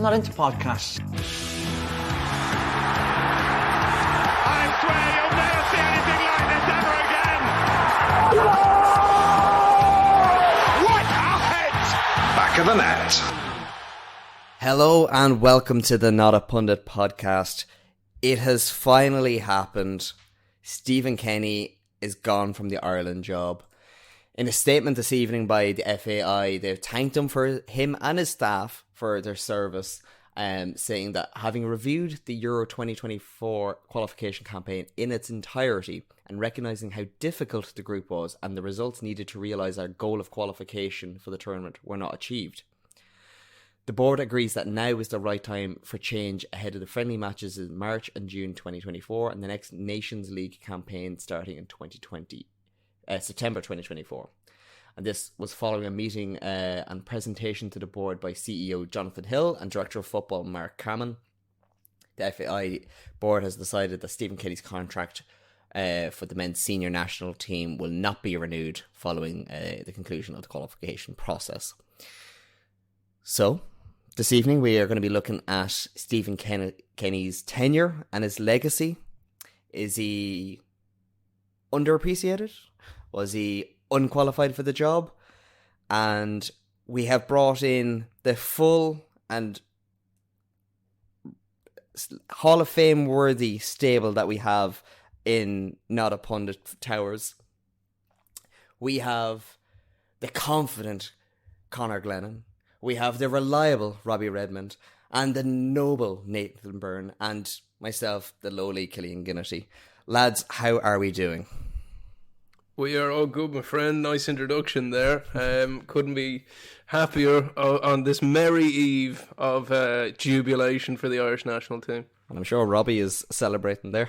I'm not into podcasts. I swear you'll never see anything like this ever again. What a hit! Back of the net. Hello and welcome to the Not a Pundit podcast. It has finally happened. Stephen Kenny is gone from the Ireland job. In a statement this evening by the FAI, they've thanked him and his staff for their service, saying that having reviewed the Euro 2024 qualification campaign in its entirety and recognising how difficult the group was and the results needed to realise our goal of qualification for the tournament were not achieved. The board agrees that now is the right time for change ahead of the friendly matches in March and June 2024 and the next Nations League campaign starting in September 2024. And this was following a meeting and presentation to the board by CEO Jonathan Hill and Director of Football Mark Cameron. The FAI board has decided that Stephen Kenny's contract for the men's senior national team will not be renewed following the conclusion of the qualification process. So, this evening we are going to be looking at Stephen Kenny's tenure and his legacy. Is he underappreciated? Was he unqualified for the job? And we have brought in the full and Hall of Fame worthy stable that we have in Not a Pundit Towers. We have the confident Conor Glennon. We have the reliable Robbie Redmond and the noble Nathan Byrne and myself, the lowly Killian Ginnity. Lads, how are we doing? We are all good, my friend. Nice introduction there. Couldn't be happier on this merry eve of jubilation for the Irish national team. And I'm sure Robbie is celebrating there.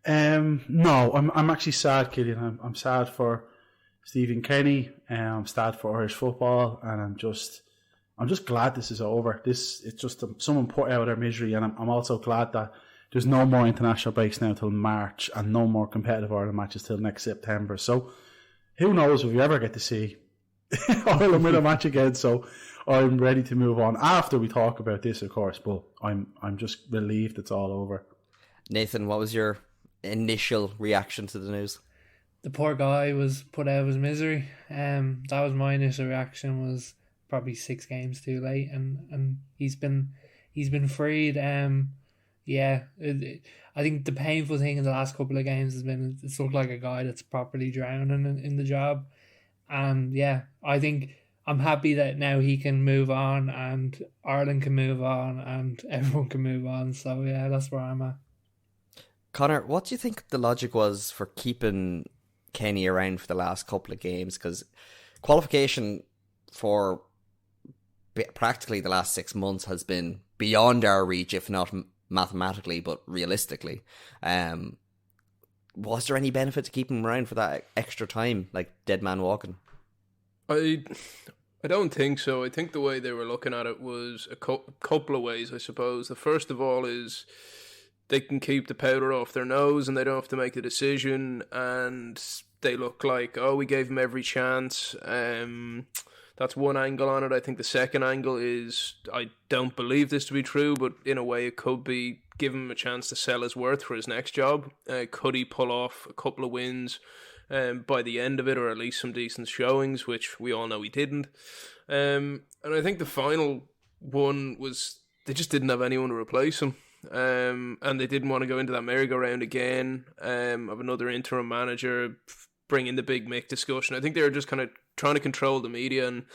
No, I'm actually sad, Killian. I'm sad for Stephen Kenny. I'm sad for Irish football, and I'm just glad this is over. It's just someone put out our misery, and I'm also glad that there's no more international breaks now till March and no more competitive Ireland matches till next September. So who knows if we ever get to see Ireland win a match again. So I'm ready to move on after we talk about this, of course. But I'm just relieved it's all over. Nathan, what was your initial reaction to the news? The poor guy was put out of his misery. That was my initial reaction. Was probably 6 games too late, and he's been freed. I think the painful thing in the last couple of games has been it's looked like a guy that's properly drowning in the job. And I think I'm happy that now he can move on and Ireland can move on and everyone can move on. So that's where I'm at. Connor, what do you think the logic was for keeping Kenny around for the last couple of games? Because qualification for practically the last 6 months has been beyond our reach, if not mathematically, but realistically. Was there any benefit to keep him around for that extra time, like dead man walking? I don't think so. I think the way they were looking at it was a couple of ways, I suppose. The first of all is they can keep the powder off their nose and they don't have to make the decision, and they look like, we gave him every chance. That's one angle on it. I think the second angle is, I don't believe this to be true, but in a way it could be, give him a chance to sell his worth for his next job. Could he pull off a couple of wins by the end of it, or at least some decent showings, which we all know he didn't. And I think the final one was they just didn't have anyone to replace him. And they didn't want to go into that merry-go-round again of another interim manager, bring in the Big Mick discussion. I think they were just kind of trying to control the media, and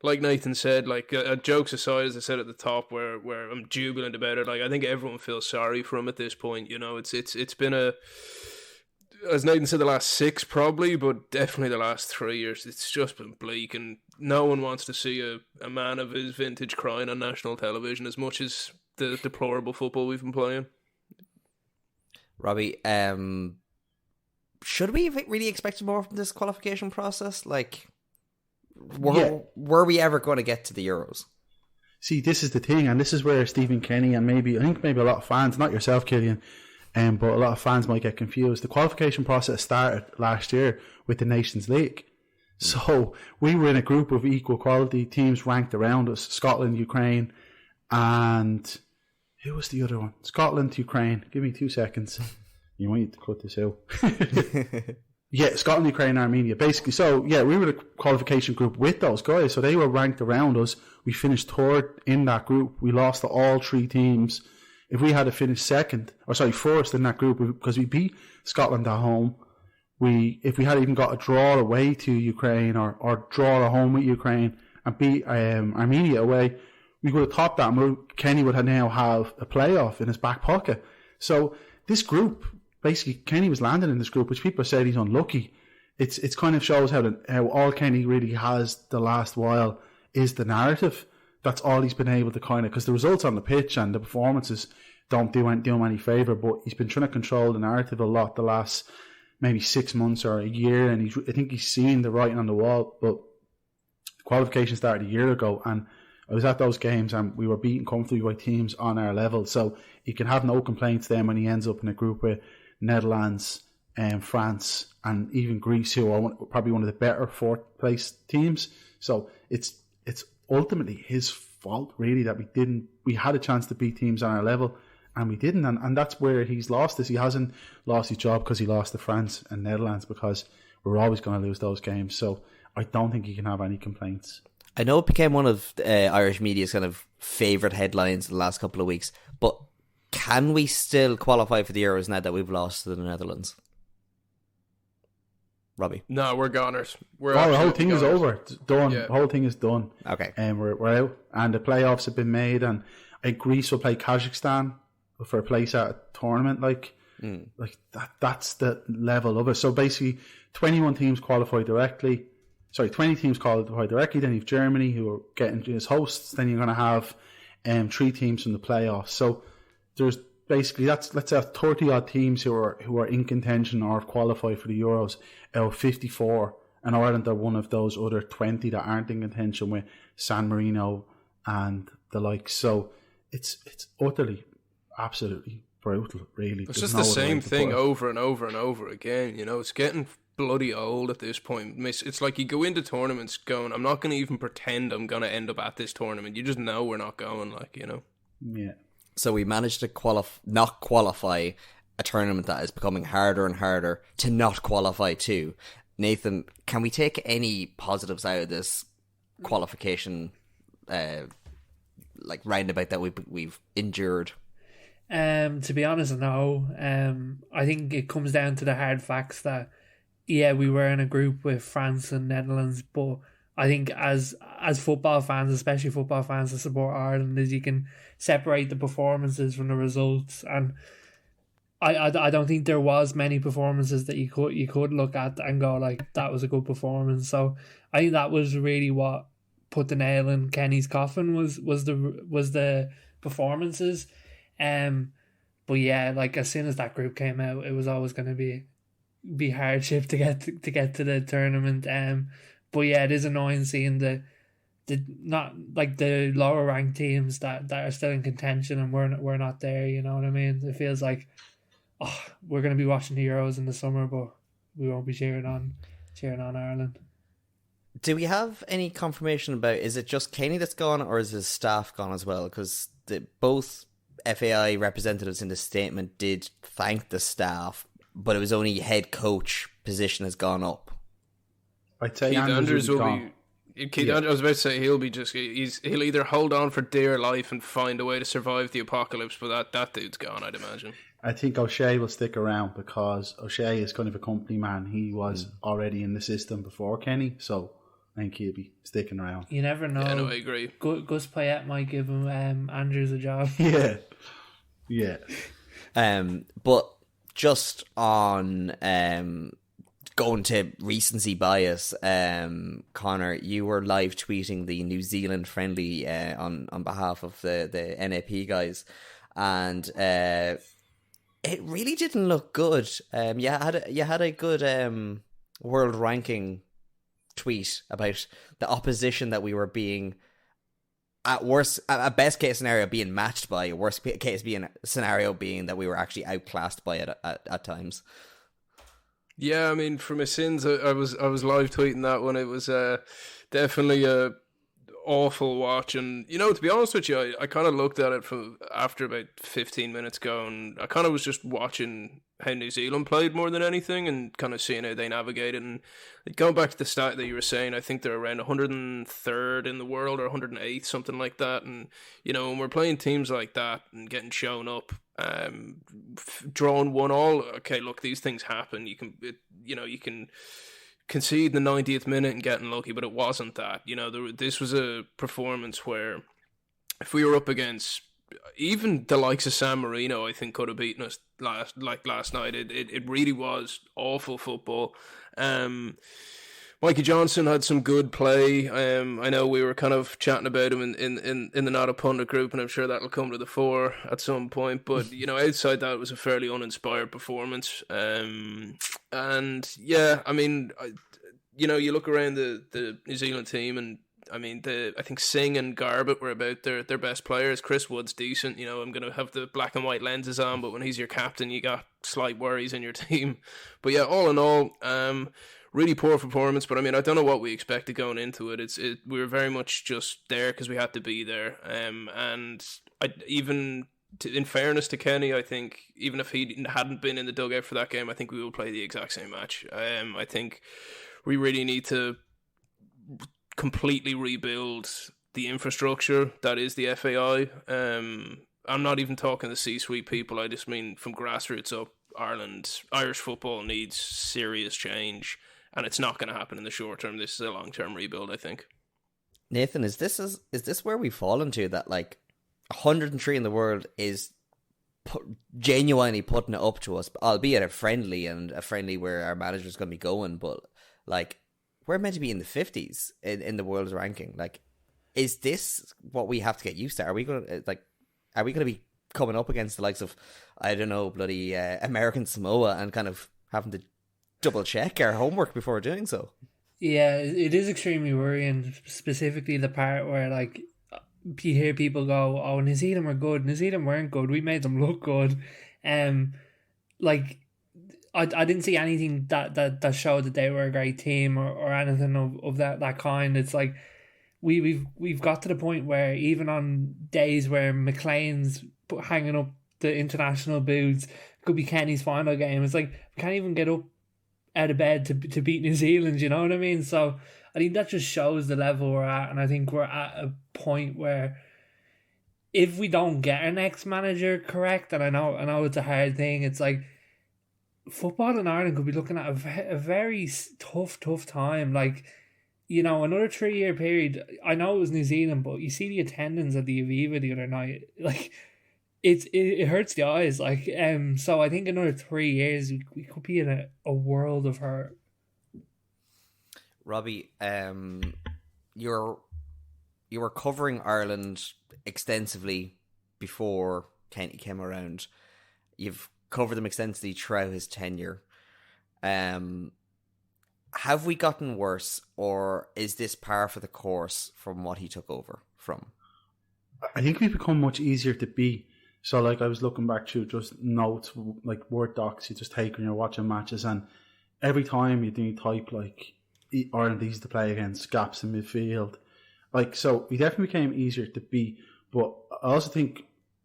like Nathan said, like jokes aside, as I said at the top, where I'm jubilant about it, like I think everyone feels sorry for him at this point. You know, it's been as Nathan said, the last 6 probably, but definitely the last 3 years, it's just been bleak, and no one wants to see a man of his vintage crying on national television as much as the deplorable football we've been playing. Robbie, should we have really expected more from this qualification process? Like, were we ever going to get to the Euros? See, this is the thing, and this is where Stephen Kenny and I think maybe a lot of fans, not yourself, Killian, but a lot of fans might get confused. The qualification process started last year with the Nations League. So we were in a group of equal quality teams ranked around us: Scotland, Ukraine, and who was the other one? Scotland, Ukraine. Give me 2 seconds. You might need to cut this out. Yeah, Scotland, Ukraine, Armenia. Basically, so yeah, we were the qualification group with those guys. So they were ranked around us. We finished third in that group. We lost to all three teams. If we had to finish first in that group, because we beat Scotland at home, if we had even got a draw away to Ukraine or draw at home with Ukraine and beat Armenia away, we would have topped that, and Kenny would now have a playoff in his back pocket. So this group, basically, Kenny was landing in this group, which people said he's unlucky. It's kind of shows how all Kenny really has the last while is the narrative. That's all he's been able to because the results on the pitch and the performances don't do him any favour, but he's been trying to control the narrative a lot the last maybe 6 months or a year, and I think he's seen the writing on the wall. But the qualification started a year ago, and I was at those games and we were beaten comfortably by teams on our level, so he can have no complaints then when he ends up in a group with Netherlands, France, and even Greece, who are probably one of the better fourth place teams. So it's ultimately his fault, really, that we had a chance to beat teams on our level and we didn't, and that's where he's lost this. He hasn't lost his job because he lost to France and Netherlands, because we're always going to lose those games. So I don't think he can have any complaints. I know it became one of Irish media's kind of favourite headlines in the last couple of weeks, but can we still qualify for the Euros now that we've lost to the Netherlands? Robbie? No, we're goners. The whole thing is over. It's done. Yeah. The whole thing is done. Okay. And we're out. And the playoffs have been made. And Greece will play Kazakhstan for a place at a tournament. That's the level of it. So basically, 21 teams qualify directly. 20 teams qualify directly. Then you have Germany, who are getting as hosts. Then you're going to have 3 teams from the playoffs. So there's basically, let's say 30 odd teams who are in contention or qualify for the Euros out of 54, and Ireland are one of those other 20 that aren't in contention, with San Marino and the like. So it's utterly, absolutely brutal, really. It's just the same thing over and over and over again. It's getting bloody old at this point. It's like you go into tournaments going, I'm not going to even pretend I'm going to end up at this tournament. You just know we're not going, Yeah. So we managed to not qualify a tournament that is becoming harder and harder to not qualify to. Nathan, can we take any positives out of this qualification, roundabout that we've endured? To be honest, no. I think it comes down to the hard facts that, yeah, we were in a group with France and Netherlands, but I think as football fans, especially football fans that support Ireland, is you can separate the performances from the results, and I don't think there was many performances that you could look at and go like, that was a good performance. So I think that was really what put the nail in Kenny's coffin was the performances. But yeah, as soon as that group came out, it was always going to be hardship to get to the tournament. But yeah, it is annoying seeing the lower ranked teams that are still in contention and we're not there. You know what I mean? It feels like, we're going to be watching the Euros in the summer, but we won't be cheering on Ireland. Do we have any confirmation about, is it just Kenny that's gone, or is his staff gone as well? Because both FAI representatives in the statement did thank the staff, but it was only head coach position has gone up. I'd say Keith Andrews will gone. be. I was about to say he'll either hold on for dear life and find a way to survive the apocalypse, but that dude's gone, I'd imagine. I think O'Shea will stick around because O'Shea is kind of a company man. He was already in the system before Kenny, so I think he'll be sticking around. You never know. Yeah, no, I agree. Gus Payet might give him Andrews a job. Yeah. But just on going to recency bias, Connor, you were live tweeting the New Zealand friendly on behalf of the NAP guys, and it really didn't look good. You had a good world ranking tweet about the opposition that we were being, at best case scenario, being matched by, a worst case scenario being that we were actually outclassed by it at times. Yeah, I mean, for my sins, I was live tweeting that one. It was definitely awful watch. And, you know, to be honest with you, I kind of looked at it after about 15 minutes going. I kind of was just watching how New Zealand played more than anything and kind of seeing how they navigated. And going back to the stat that you were saying, I think they're around 103rd in the world or 108th, something like that. And, you know, when we're playing teams like that and getting shown up, drawing 1-1, okay, look, these things happen. You can concede in the 90th minute and getting lucky, but it wasn't that. You know, this was a performance where if we were up against even the likes of San Marino, I think could have beaten us last night. It really was awful football. Mikey Johnson had some good play. I know we were kind of chatting about him in the Not a Pundit group, and I'm sure that'll come to the fore at some point. But, you know, outside that, it was a fairly uninspired performance. And yeah, I mean, you know, you look around the New Zealand team, and I mean, I think Singh and Garbutt were about their best players. Chris Wood's decent. You know, I'm going to have the black and white lenses on, but when he's your captain, you got slight worries in your team. But yeah, all in all, really poor performance. But I mean, I don't know what we expected going into it. We were very much just there because we had to be there. And in fairness to Kenny, I think even if he hadn't been in the dugout for that game, I think we will play the exact same match. I think we really need to completely rebuild the infrastructure that is the FAI. I'm not even talking the C-suite people. I just mean from grassroots up. Irish football needs serious change, and it's not going to happen in the short term. This is a long-term rebuild, I think. Nathan, is this where we fall into that, like, 103 in the world is genuinely putting it up to us, albeit a friendly where our manager's going to be going, but like, we're meant to be in the 50s in the world's ranking. Like, is this what we have to get used to? Are we going to be coming up against the likes of, I don't know, bloody American Samoa and kind of having to double check our homework before doing so? Yeah, it is extremely worrying, specifically the part where, like, you hear people go, "Oh, New Zealand were good. New Zealand weren't good. We made them look good." Like, I didn't see anything that showed that they were a great team or anything of that kind. It's like we've got to the point where even on days where McLean's hanging up the international boots, could be Kenny's final game. It's like we can't even get up out of bed to beat New Zealand. You know what I mean? So I think that just shows the level we're at, and I think we're at a point where if we don't get our next manager correct, and I know it's a hard thing, it's like football in Ireland could be looking at a very tough time. Like, you know, another 3-year period. I know it was New Zealand, but you see the attendance at the Aviva the other night. Like, it hurts the eyes. Like, so I think another 3 years we could be in a world of hurt. Robbie, you were covering Ireland extensively before Kenny came around. You've covered them extensively throughout his tenure. Have we gotten worse, or is this par for the course from what he took over from? I think we've become much easier to beat. So, like, I was looking back through just notes, like Word docs you just take when you're watching matches, and every time you type, like, Ireland easy to play against, gaps in midfield. Like, so we definitely became easier to beat. But I also think,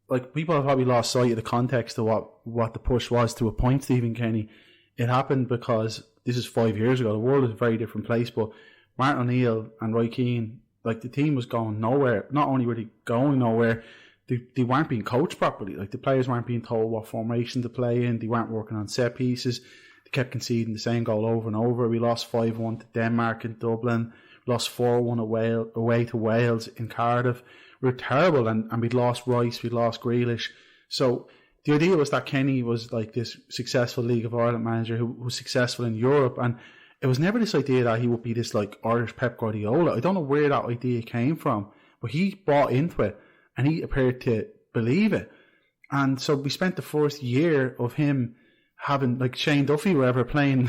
like, people have probably lost sight of the context of what the push was to appoint Stephen Kenny. It happened because this is 5 years ago. The world is a very different place. But Martin O'Neill and Roy Keane, like, the team was going nowhere. Not only were they going nowhere, they weren't being coached properly. Like, the players weren't being told what formation to play in. They weren't working on set pieces. They kept conceding the same goal over and over. We lost 5-1 to Denmark in Dublin. We lost 4-1 away to Wales in Cardiff. We were terrible, and we'd lost Rice, we'd lost Grealish. So the idea was that Kenny was like this successful League of Ireland manager who was successful in Europe, and it was never this idea that he would be this, like, Irish Pep Guardiola. I don't know where that idea came from, but he bought into it, and he appeared to believe it. And so we spent the first year of him having, like, Shane Duffy, wherever, playing,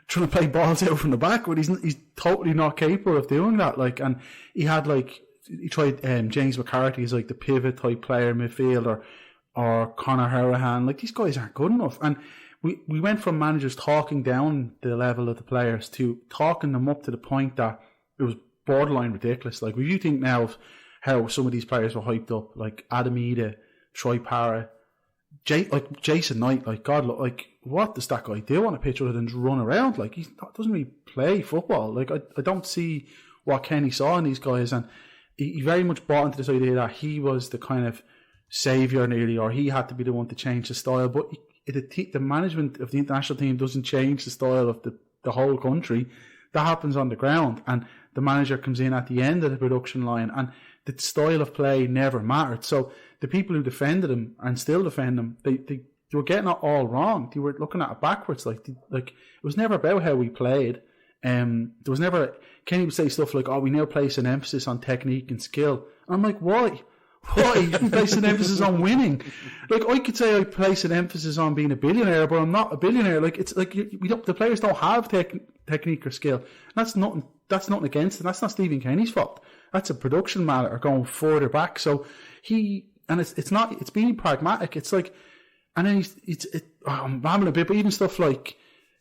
trying to play balls out from the back, but he's totally not capable of doing that. Like, and he had, like, he tried James McCarthy as, like, the pivot type player in midfield, or Conor Hourihane. Like, these guys aren't good enough. And we went from managers talking down the level of the players to talking them up to the point that it was borderline ridiculous. Like, if you think now of how some of these players were hyped up, like Adam Ida, Troy Parra, like Jason Knight, like, God, like, what does that guy do on a pitch other than just run around? Like, he doesn't really play football. Like, I don't see what Kenny saw in these guys, and he very much bought into this idea that he was the kind of saviour nearly, or he had to be the one to change the style. But the management of the international team doesn't change the style of the whole country. That happens on the ground, and the manager comes in at the end of the production line, and the style of play never mattered. So the people who defended him and still defend him, they were getting it all wrong. They were looking at it backwards. Like it was never about how we played. There was never, Kenny would say stuff like, "Oh, we now place an emphasis on technique and skill." And I'm like, why? Why? You can place an emphasis on winning. Like, I could say I place an emphasis on being a billionaire, but I'm not a billionaire. Like, it's like the players don't have technique or skill. That's nothing against it. That's not Stephen Kenny's fault. That's a production matter going further back. So it's being pragmatic. It's like, and then I'm rambling a bit, but even stuff like,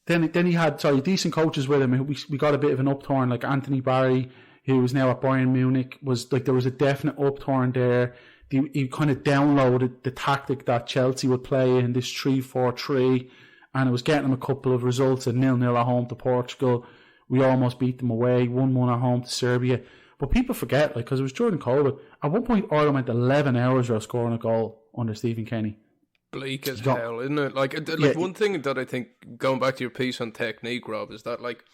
then he had decent coaches with him. We got a bit of an upturn, like Anthony Barry, who was now at Bayern Munich, was like, there was a definite upturn there. He kind of downloaded the tactic that Chelsea would play in, this 3-4-3, and it was getting him a couple of results, a 0-0 at home to Portugal. We almost beat them away, 1-1 at home to Serbia. But people forget, like, because it was during COVID, at one point Ireland went 11 hours without scoring a goal under Stephen Kenny. Bleak as hell, isn't it? Like one thing that I think, going back to your piece on technique, Rob, is that, like,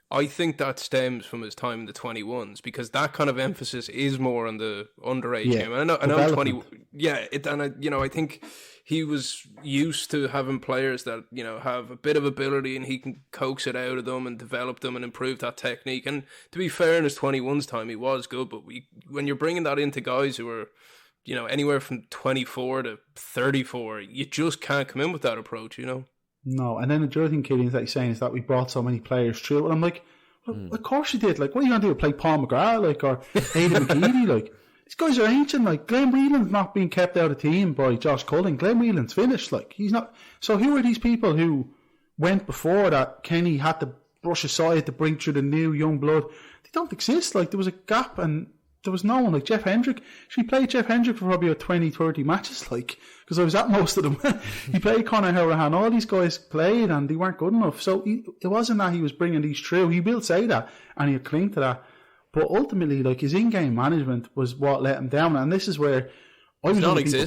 I think that stems from his time in the 21s, because that kind of emphasis is more on the underage game. And I know 20. Yeah, I think he was used to having players that, you know, have a bit of ability and he can coax it out of them and develop them and improve that technique. And to be fair, in his 21s time, he was good. But when you're bringing that into guys who are, you know, anywhere from 24 to 34, you just can't come in with that approach, you know? No, and then the other thing, Killian, that he's saying is that we brought so many players through. And I'm like, well, of course you did. Like, what are you going to do? Play Paul McGrath, like, or Aidan McGeady? Like, these guys are ancient. Like, Glenn Whelan's not being kept out of the team by Josh Cullen. Glenn Whelan's finished. Like, he's not. So who are these people who went before that Kenny had to brush aside to bring through the new young blood? They don't exist. Like, there was a gap, and there was no one. Like Jeff Hendrick. She played Jeff Hendrick for probably 20, 30 matches, like, because I was at most of them. He played Conor Hourahan. All these guys played and they weren't good enough. So it wasn't that he was bringing these through. He will say that and he'll cling to that. But ultimately, like, his in-game management was what let him down. And this is where I was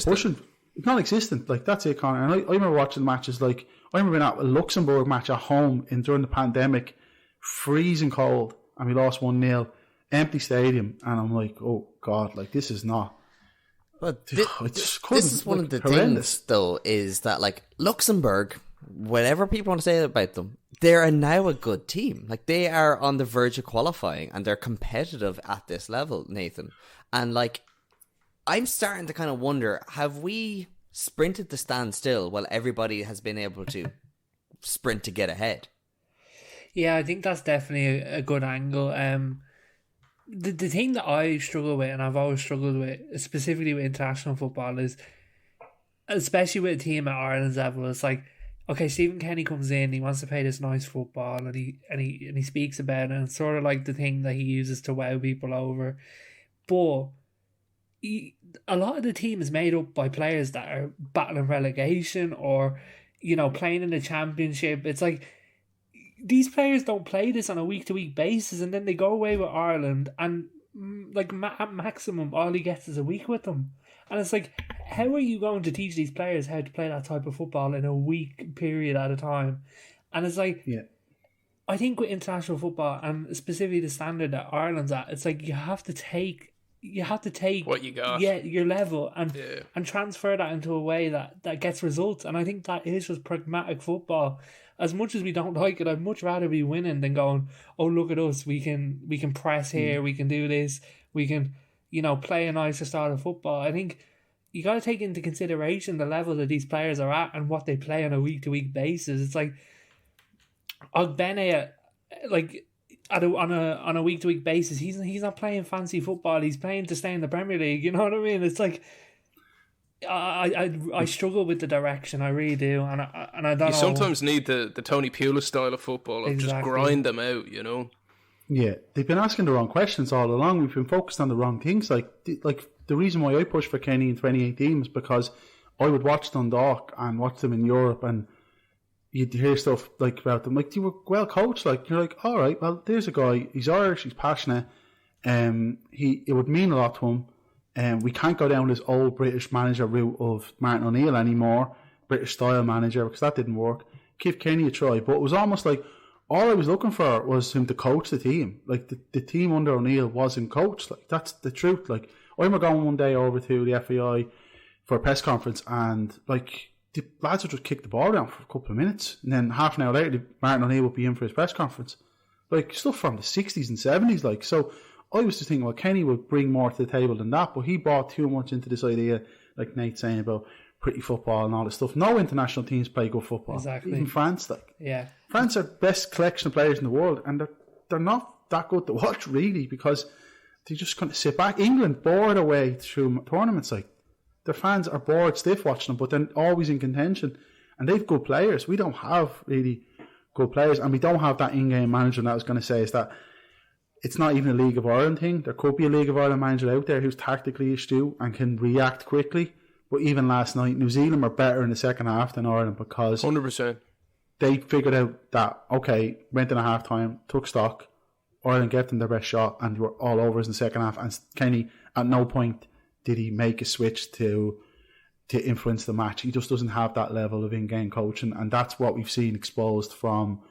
pushing. It's non-existent. Like, that's it, Conor. And I remember watching matches. Like, I remember being at a Luxembourg match at home during the pandemic, freezing cold, and we lost 1-0. Empty stadium, and I'm like, oh God, like, this is not. But this is one of the things, though, is that, like, Luxembourg, whatever people want to say about them, they're now a good team. Like, they are on the verge of qualifying, and they're competitive at this level, Nathan. And, like, I'm starting to kind of wonder, have we sprinted to stand still while everybody has been able to sprint to get ahead? Yeah, I think that's definitely a good angle. The thing that I struggle with, and I've always struggled with, specifically with international football, is, especially with a team at Ireland's level, it's like, okay, Stephen Kenny comes in, he wants to play this nice football, and he speaks about it, and it's sort of like the thing that he uses to wow people over. But a lot of the team is made up by players that are battling relegation or, you know, playing in the championship. It's like, these players don't play this on a week-to-week basis, and then they go away with Ireland, and like at maximum, all he gets is a week with them. And it's like, how are you going to teach these players how to play that type of football in a week period at a time? And it's like, yeah, I think with international football, and specifically the standard that Ireland's at, it's like you have to take what you got, your level, and transfer that into a way that gets results. And I think that is just pragmatic football. As much as we don't like it, I'd much rather be winning than going, oh, look at us, we can press here, we can do this, we can, you know, play a nicer style of football. I think you got to take into consideration the level that these players are at and what they play on a week-to-week basis. It's like, Ogbene, like, on a week-to-week basis, he's not playing fancy football, he's playing to stay in the Premier League, you know what I mean? It's like, I struggle with the direction, I really do, and I don't know. You sometimes need the Tony Pulis style of football, of just grind them out, you know. Yeah, they've been asking the wrong questions all along. We've been focused on the wrong things. Like the reason why I pushed for Kenny in 2018 was because I would watch Dundalk and watch them in Europe, and you'd hear stuff like about them. Like, you were well coached. Like, you're like, all right, well, there's a guy. He's Irish. He's passionate. It would mean a lot to him. We can't go down this old British manager route of Martin O'Neill anymore, British style manager, because that didn't work. Give Kenny a try, but it was almost like all I was looking for was him to coach the team. Like, the team under O'Neill wasn't coached. Like, that's the truth. Like, I remember going one day over to the FAI for a press conference, and like, the lads would just kick the ball around for a couple of minutes, and then half an hour later, Martin O'Neill would be in for his press conference. Like, stuff from the 60s and 70s. Like, so I was just thinking, well, Kenny would bring more to the table than that, but he bought too much into this idea, like Nate's saying, about pretty football and all this stuff. No international teams play good football. Exactly. Even France, like. Yeah. France are the best collection of players in the world, and they're not that good to watch, really, because they just kind of sit back. England bored away through tournaments. Like, their fans are bored stiff watching them, but they're always in contention, and they've good players. We don't have really good players, and we don't have that in-game manager. And I was going to say is that it's not even a League of Ireland thing. There could be a League of Ireland manager out there who's tactically astute and can react quickly. But even last night, New Zealand were better in the second half than Ireland, because 100%. They figured out that, okay, went in a half time, took stock, Ireland gave them their best shot, and they were all over us in the second half. And Kenny, at no point did he make a switch to influence the match. He just doesn't have that level of in-game coaching, and that's what we've seen exposed from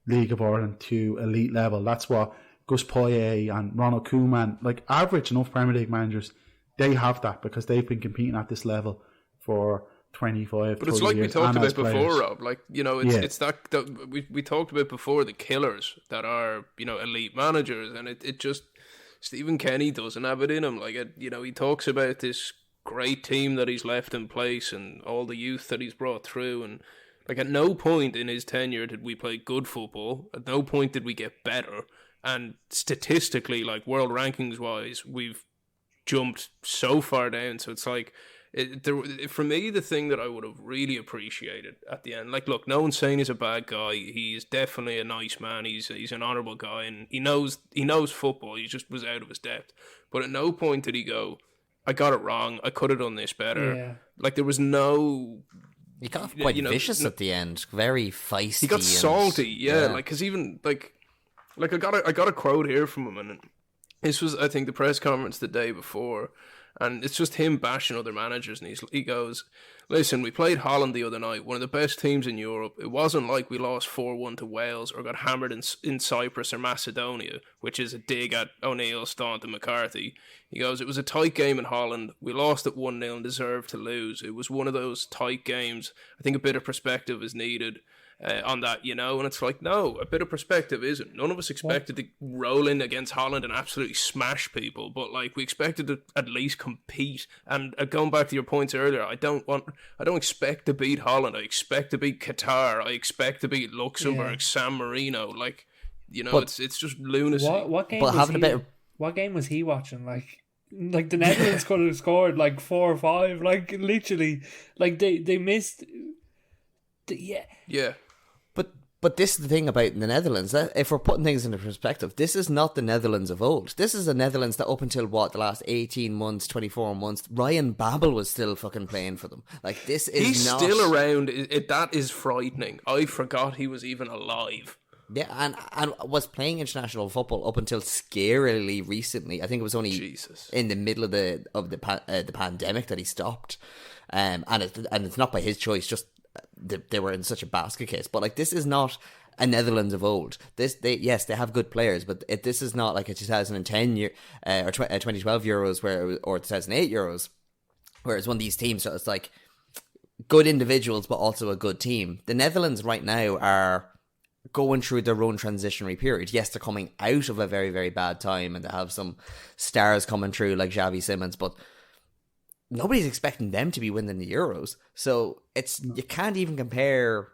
League of Ireland to elite level. That's what Gus Poyet and Ronald Koeman, like average enough Premier League managers, they have that because they've been competing at this level for 25, but it's like we talked about before, players. Rob. Like, you know, it's that we talked about before, the killers that are, you know, elite managers, and it just, Stephen Kenny doesn't have it in him. Like, you know, he talks about this great team that he's left in place and all the youth that he's brought through, and like, at no point in his tenure did we play good football. At no point did we get better, and statistically, like, world rankings wise, we've jumped so far down. So it's like, for me, the thing that I would have really appreciated at the end, like, look, no one's saying he's a bad guy. He's definitely a nice man. He's an honourable guy, and he knows football. He just was out of his depth. But at no point did he go, I got it wrong, I could have done this better. Yeah. Like, there was no... He got quite vicious at the end, very feisty. He got salty, yeah. Like, because even like I got a quote here from him, and this was, I think, the press conference the day before, and it's just him bashing other managers, and he goes, listen, we played Holland the other night, one of the best teams in Europe. It wasn't like we lost 4-1 to Wales or got hammered in Cyprus or Macedonia, which is a dig at O'Neill, Staunton and McCarthy. He goes, it was a tight game in Holland. We lost at 1-0 and deserved to lose. It was one of those tight games. I think a bit of perspective is needed on that, you know, and it's like, no, a bit of perspective isn't. None of us expected to roll in against Holland and absolutely smash people, but like, we expected to at least compete. And going back to your points earlier, I don't expect to beat Holland. I expect to beat Qatar. I expect to beat Luxembourg, San Marino. Like, you know, but it's just lunacy. What game was he watching? Like the Netherlands could have scored like 4 or 5. Like, literally, like they missed. Yeah. But this is the thing about the Netherlands, that if we're putting things into perspective, this is not the Netherlands of old. This is the Netherlands that up until, the last 18 months, 24 months, Ryan Babel was still fucking playing for them. Like, this is He's still around. That is frightening. I forgot he was even alive. Yeah, and was playing international football up until scarily recently. I think it was only in the middle of the pandemic that he stopped. And it's not by his choice, just they were in such a basket case. But like, this is not a Netherlands of old. They have good players, but this is not like a 2010 year or 2012 Euros or 2008 Euros, where it's one of these teams. So it's like good individuals, but also a good team. The Netherlands right now are going through their own transitionary period. Yes, they're coming out of a very, very bad time, and they have some stars coming through like Xavi Simons, but nobody's expecting them to be winning the Euros. So you can't even compare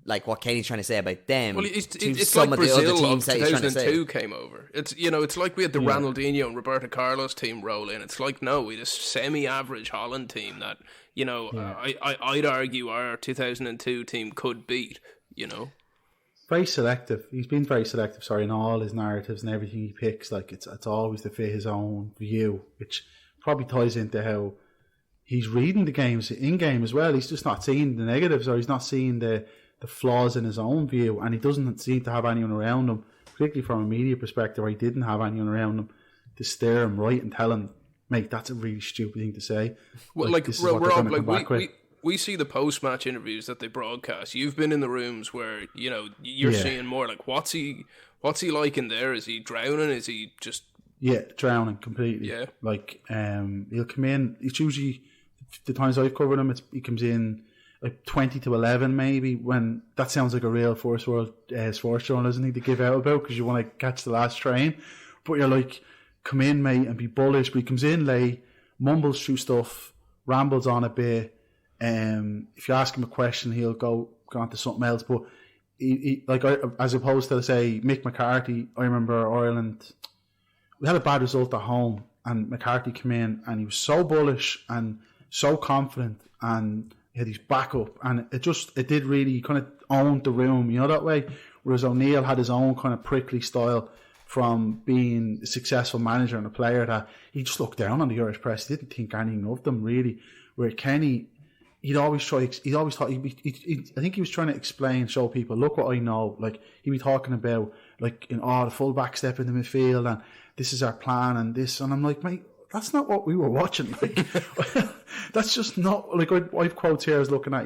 like what Kenny's trying to say about them. Well, it's some like of Brazil the other teams of 2002 came over. It's like we had the Ronaldinho and Roberto Carlos team roll in. It's like, no, we had a semi-average Holland team that, I'd argue our 2002 team could beat, very selective. He's been very selective, in all his narratives and everything he picks. Like it's always to fit his own view, which probably ties into how he's reading the games in game as well. He's just not seeing the negatives, or he's not seeing the flaws in his own view, and he doesn't seem to have anyone around him, particularly from a media perspective, where he didn't have anyone around him to steer him right and tell him, mate, that's a really stupid thing to say. Well, Rob, we see the post-match interviews that they broadcast. You've been in the rooms where, you're seeing more like, what's he like in there? Is he drowning? Is he just... Yeah, drowning completely. Yeah. Like, he'll come in, it's usually, the times I've covered him, he comes in like 20 to 11 maybe, when that sounds like a real first world sports journalism thing to give out about, because you want to catch the last train. But you're like, come in, mate, and be bullish. But he comes in late, mumbles through stuff, rambles on a bit. If you ask him a question, he'll go on to something else. But he as opposed to, say, Mick McCarthy, I remember Ireland, we had a bad result at home, and McCarthy came in and he was so bullish and so confident, and he had his backup, and it did really kind of own the room, that way. Whereas O'Neill had his own kind of prickly style from being a successful manager and a player, that he just looked down on the Irish press. He didn't think anything of them really. Where Kenny, I think he was trying to show people, look what I know. Like, he'd be talking about, like, the full back step in the midfield, and this is our plan, and this, and I'm like, mate, that's not what we were watching. Like, that's just not, like, I've quotes here I was looking at.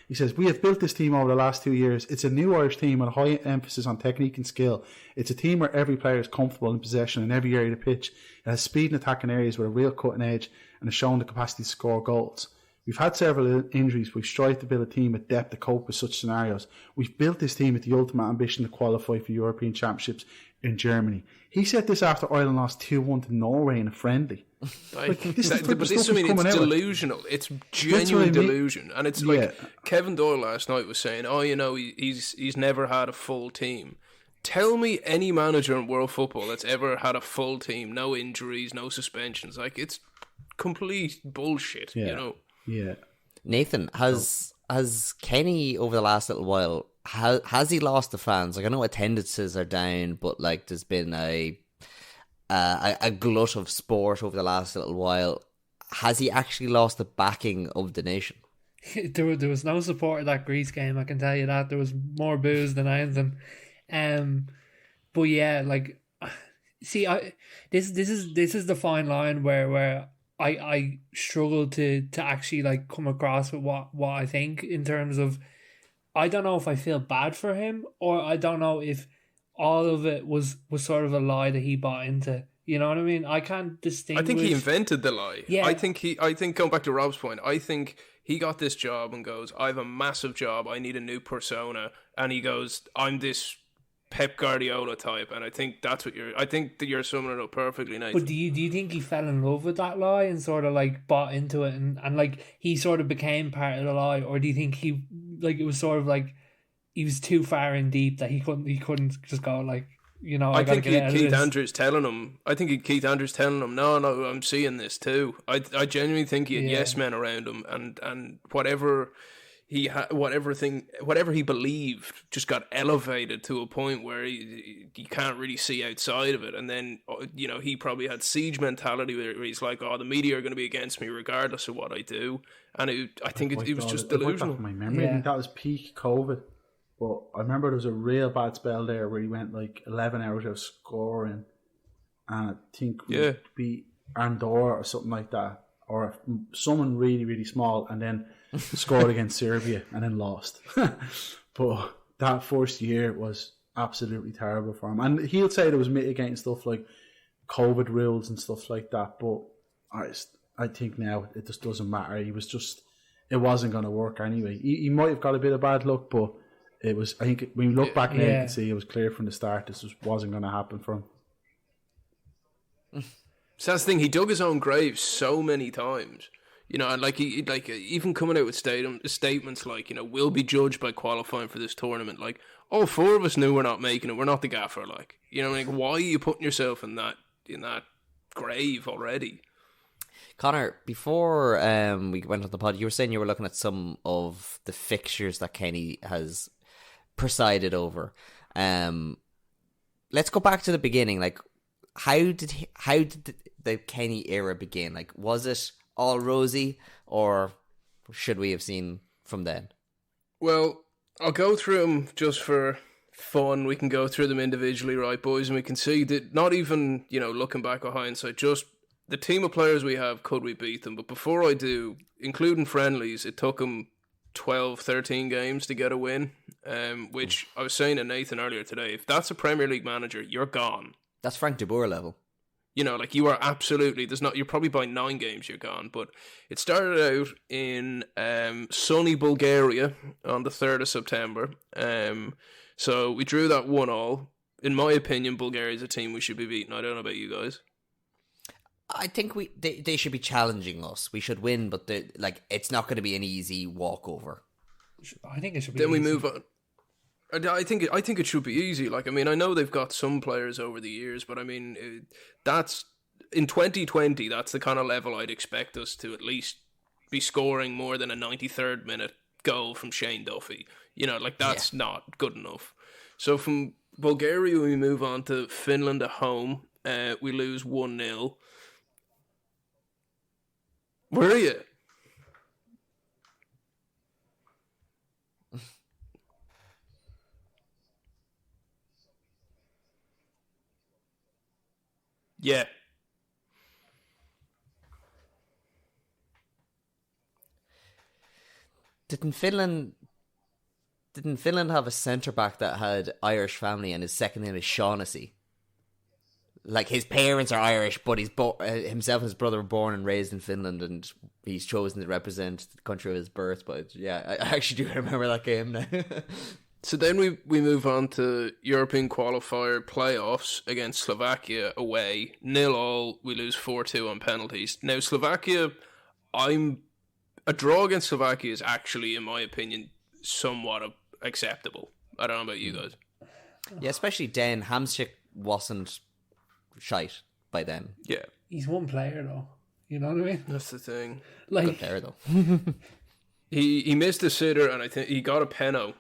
He says, we have built this team over the last 2 years. It's a new Irish team with a high emphasis on technique and skill. It's a team where every player is comfortable in possession in every area of the pitch. It has speed and attacking areas with a real cutting edge, and has shown the capacity to score goals. We've had several injuries, but we've strived to build a team with depth to cope with such scenarios. We've built this team with the ultimate ambition to qualify for European Championships in Germany. He said this after Ireland lost 2-1 to Norway in a friendly. It's delusional. It's genuine delusion. And it's like Kevin Doyle last night was saying, he's never had a full team. Tell me any manager in world football that's ever had a full team, no injuries, no suspensions. Like, it's complete bullshit, Yeah. Nathan, has Kenny over the last little while, has he lost the fans? Like, I know attendances are down, but like there's been a glut of sport over the last little while. Has he actually lost the backing of the nation? There was no support at that Greece game, I can tell you that. There was more boos than anything. But yeah, like, see, this is the fine line where I struggle to actually like come across with what I think, in terms of, I don't know if I feel bad for him, or I don't know if all of it was sort of a lie that he bought into. You know what I mean? I can't distinguish. I think he invented the lie. Yeah. I think going back to Rob's point, I think he got this job and goes, I have a massive job, I need a new persona, and he goes, I'm this Pep Guardiola type, and I think that's what I think that you're summing it up perfectly, Nathan. But do you think he fell in love with that lie and sort of like bought into it, and like he sort of became part of the lie, or do you think he, like, it was sort of like he was too far in deep that he couldn't just go, like, I think Keith Andrews telling him. No, I'm seeing this too. I genuinely think he had yes men around him, and whatever he whatever he believed just got elevated to a point where you can't really see outside of it. And then he probably had siege mentality where he's like, the media are going to be against me regardless of what I do. And I think it was just delusional. My memory, I think that was peak COVID. But I remember there was a real bad spell there where he went like 11 hours without scoring, and I think we beat Andorra or something like that, or someone really, really small, and then scored against Serbia and then lost. But that first year was absolutely terrible for him. And he'll say there was mitigating stuff like COVID rules and stuff like that, but I think now it just doesn't matter. It wasn't going to work anyway. He might have got a bit of bad luck, but it was, I think, when you look back now, you can see it was clear from the start this just wasn't going to happen for him. So that's the thing, he dug his own grave so many times. And like he even coming out with statements like, we'll be judged by qualifying for this tournament. Like, all four of us knew we're not making it. We're not the gaffer. Like, like, why are you putting yourself in that grave already? Connor, before we went on the pod, you were saying you were looking at some of the fixtures that Kenny has presided over. Let's go back to the beginning. Like, how did the Kenny era begin? Like, was it all rosy, or should we have seen from then? Well, I'll go through them just for fun. We can go through them individually, right, boys? And we can see that not even, looking back with hindsight, just the team of players we have, could we beat them? But before I do, including friendlies, it took them 12, 13 games to get a win, which I was saying to Nathan earlier today, if that's a Premier League manager, you're gone. That's Frank de Boer level. You are absolutely, you're probably by 9 games you're gone. But it started out in sunny Bulgaria on the 3rd of September. So we drew that 1-1. In my opinion, Bulgaria is a team we should be beating. I don't know about you guys. I think they should be challenging us. We should win, but it's not going to be an easy walkover. I think it should be. Then we easy. move on. I think it should be easy. I know they've got some players over the years, but that's in 2020. That's the kind of level I'd expect us to at least be scoring more than a 93rd minute goal from Shane Duffy. That's not good enough. So from Bulgaria, we move on to Finland at home. We lose 1-0. Where are you? Yeah. Didn't Finland have a centre back that had Irish family and his second name is Shaughnessy? Like, his parents are Irish, but himself and his brother were born and raised in Finland, and he's chosen to represent the country of his birth. But yeah, I actually do remember that game now. So then we move on to European qualifier playoffs against Slovakia away. 0-0, we lose 4-2 on penalties. Now, Slovakia, a draw against Slovakia is actually, in my opinion, somewhat acceptable. I don't know about you guys. Yeah, especially Den Hamsik wasn't shite by then. Yeah. He's one player, though. You know what I mean? That's the thing. Good player, though. He missed a sitter, and I think he got a penno.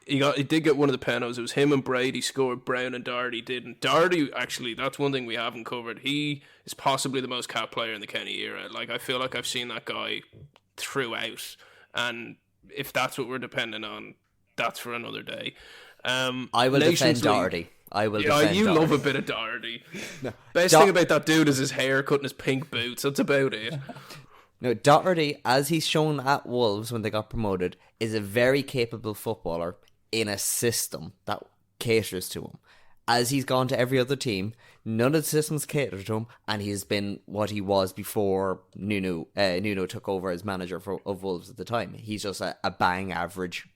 He did get one of the pennos. It was him and Brady scored. Brown and Doherty didn't. Doherty, actually, that's one thing we haven't covered. He is possibly the most capped player in the Kenny era. I feel like I've seen that guy throughout, and if that's what we're depending on, that's for another day. I will defend Doherty. You love a bit of Doherty. No. Best thing about that dude is his haircut and his pink boots. That's about it. No, Doherty, as he's shown at Wolves when they got promoted, is a very capable footballer in a system that caters to him. As he's gone to every other team, none of the systems cater to him, and he's been what he was before Nuno took over as manager of Wolves at the time. He's just a bang average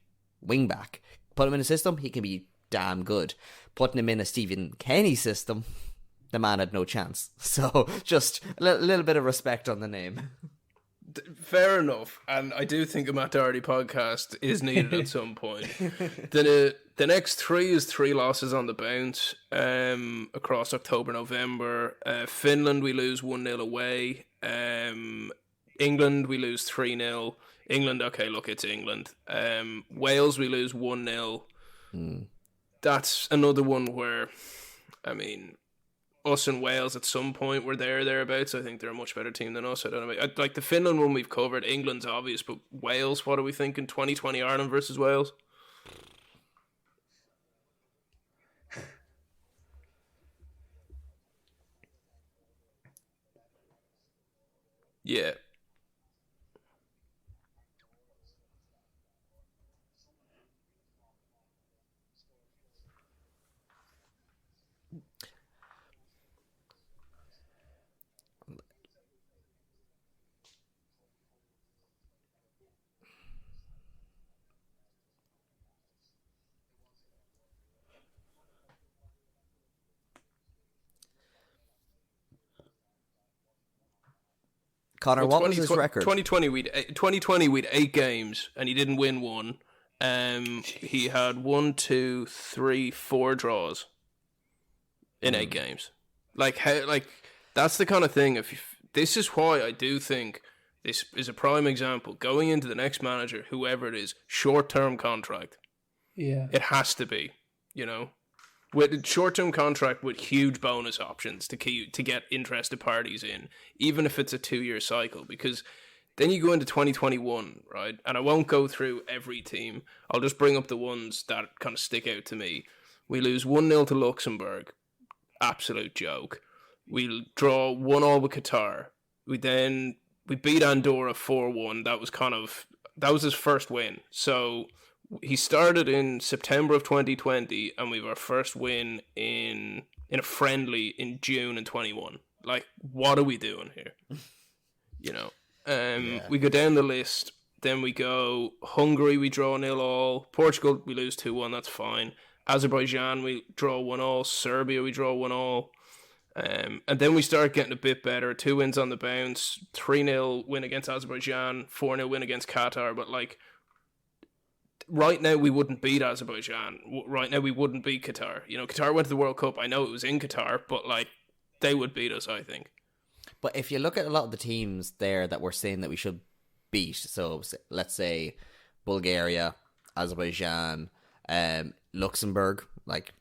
wing-back. Put him in a system, he can be damn good. Putting him in a Stephen Kenny system, the man had no chance. So just a little bit of respect on the name. Fair enough, and I do think a Matt Doherty podcast is needed at some point. The next 3 is 3 losses on the bounce across October, November. Finland, we lose 1-0 away. England, we lose 3-0. England, okay, look, it's England. Wales, we lose 1-0. That's another one where, us and Wales at some point were thereabouts. I think they're a much better team than us. I don't know. Like the Finland one we've covered. England's obvious, but Wales, what are we thinking? 2020 Ireland versus Wales? Yeah. Connor, what was his record? 2020 we'd 8 games and he didn't win one. He had 1, 2, 3, 4 draws in 8 games. That's the kind of thing. This is why I do think this is a prime example. Going into the next manager, whoever it is, short-term contract. Yeah. It has to be, you know. With a short-term contract with huge bonus options to get interested parties in, even if it's a 2-year cycle, because then you go into 2021, right? And I won't go through every team. I'll just bring up the ones that kind of stick out to me. We lose 1-0 to Luxembourg. Absolute joke. We draw 1-1 with Qatar. We beat Andorra 4-1. That was his first win. So he started in September of 2020, and we have our first win in a friendly in June in 21. Like, what are we doing here? You know. We go down the list. Then we go Hungary. We draw 0-0. Portugal. We lose 2-1. That's fine. Azerbaijan. We draw 1-0. Serbia. We draw 1-0. And then we start getting a bit better. 2 wins on the bounce. 3-0 win against Azerbaijan. 4-0 win against Qatar. But like, right now we wouldn't beat Azerbaijan. Right now we wouldn't beat Qatar. You know, Qatar went to the World Cup. I know it was in Qatar, but like, they would beat us, I think. But if you look at a lot of the teams there that we're saying that we should beat, so let's say Bulgaria, Azerbaijan, Luxembourg, like,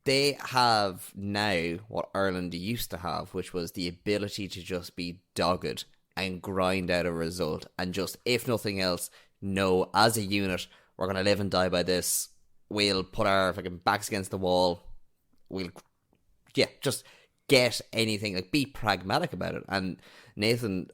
they have now what Ireland used to have, which was the ability to just be dogged and grind out a result, and just, if nothing else, know as a unit, we're going to live and die by this. We'll put our fucking backs against the wall. We'll, just get anything, like, be pragmatic about it. And Nathan,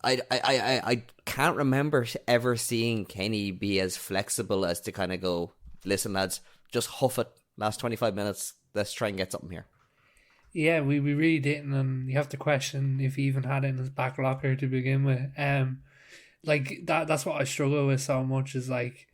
I can't remember ever seeing Kenny be as flexible as to kind of go, listen lads, just huff it, last 25 minutes, let's try and get something here. Yeah, we really didn't, and you have to question if he even had it in his back locker to begin with. Like, that's what I struggle with so much, is like,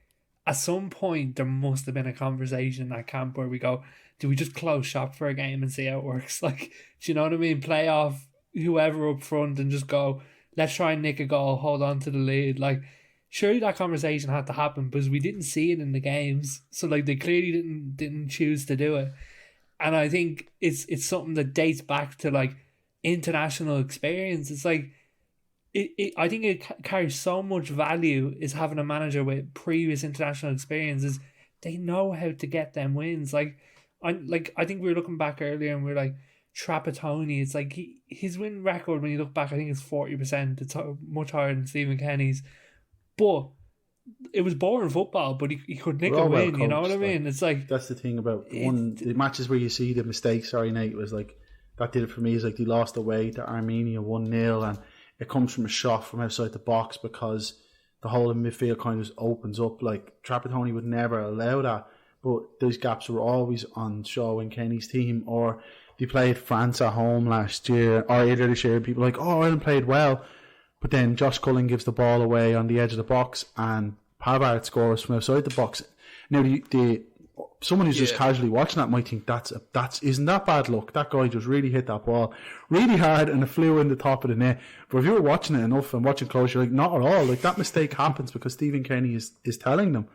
at some point there must have been a conversation at camp where we go, do we just close shop for a game and see how it works? Like, do you know what I mean? Play off whoever up front and just go, let's try and nick a goal, hold on to the lead. Like, surely that conversation had to happen, because we didn't see it in the games. So like, they clearly didn't choose to do it. And I think it's something that dates back to like international experience. It's like, I think it carries so much value, is having a manager with previous international experiences. They know how to get them wins. I think we were looking back earlier and we were like, Trapattoni, it's like his win record, when you look back, I think it's 40%. It's much higher than Stephen Kenny's. But it was boring football, but he could nick a win, coached, you know what I mean? It's like, that's the thing about the matches where you see the mistakes. Sorry, Nate, was like, that did it for me. Is like, they lost away to Armenia 1-0, and it comes from a shot from outside the box, because the whole of midfield kind of just opens up. Like, Trapattoni would never allow that, but those gaps were always on show in Kenny's team. Or they played France at home last year, or earlier this year, people were like, oh, Ireland played well. But then Josh Cullen gives the ball away on the edge of the box, and Pavard scores from outside the box. Now, someone who's just casually watching that might think isn't that bad luck? That guy just really hit that ball really hard, and it flew in the top of the net. But if you were watching it enough and watching close, you're like, not at all. Like, that mistake happens because Stephen Kenny is telling them,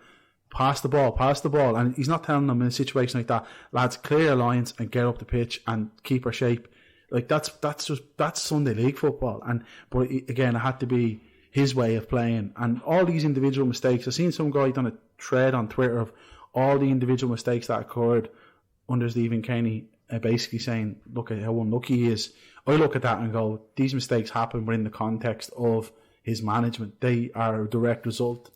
pass the ball, and he's not telling them in a situation like that, lads, clear your lines and get up the pitch and keep our shape. Like, that's Sunday League football. But again, it had to be his way of playing, and all these individual mistakes. I've seen some guy done a thread on Twitter of all the individual mistakes that occurred under Stephen Kenny, basically saying, look at how unlucky he is. I look at that and go, these mistakes happen within the context of his management. They are a direct result.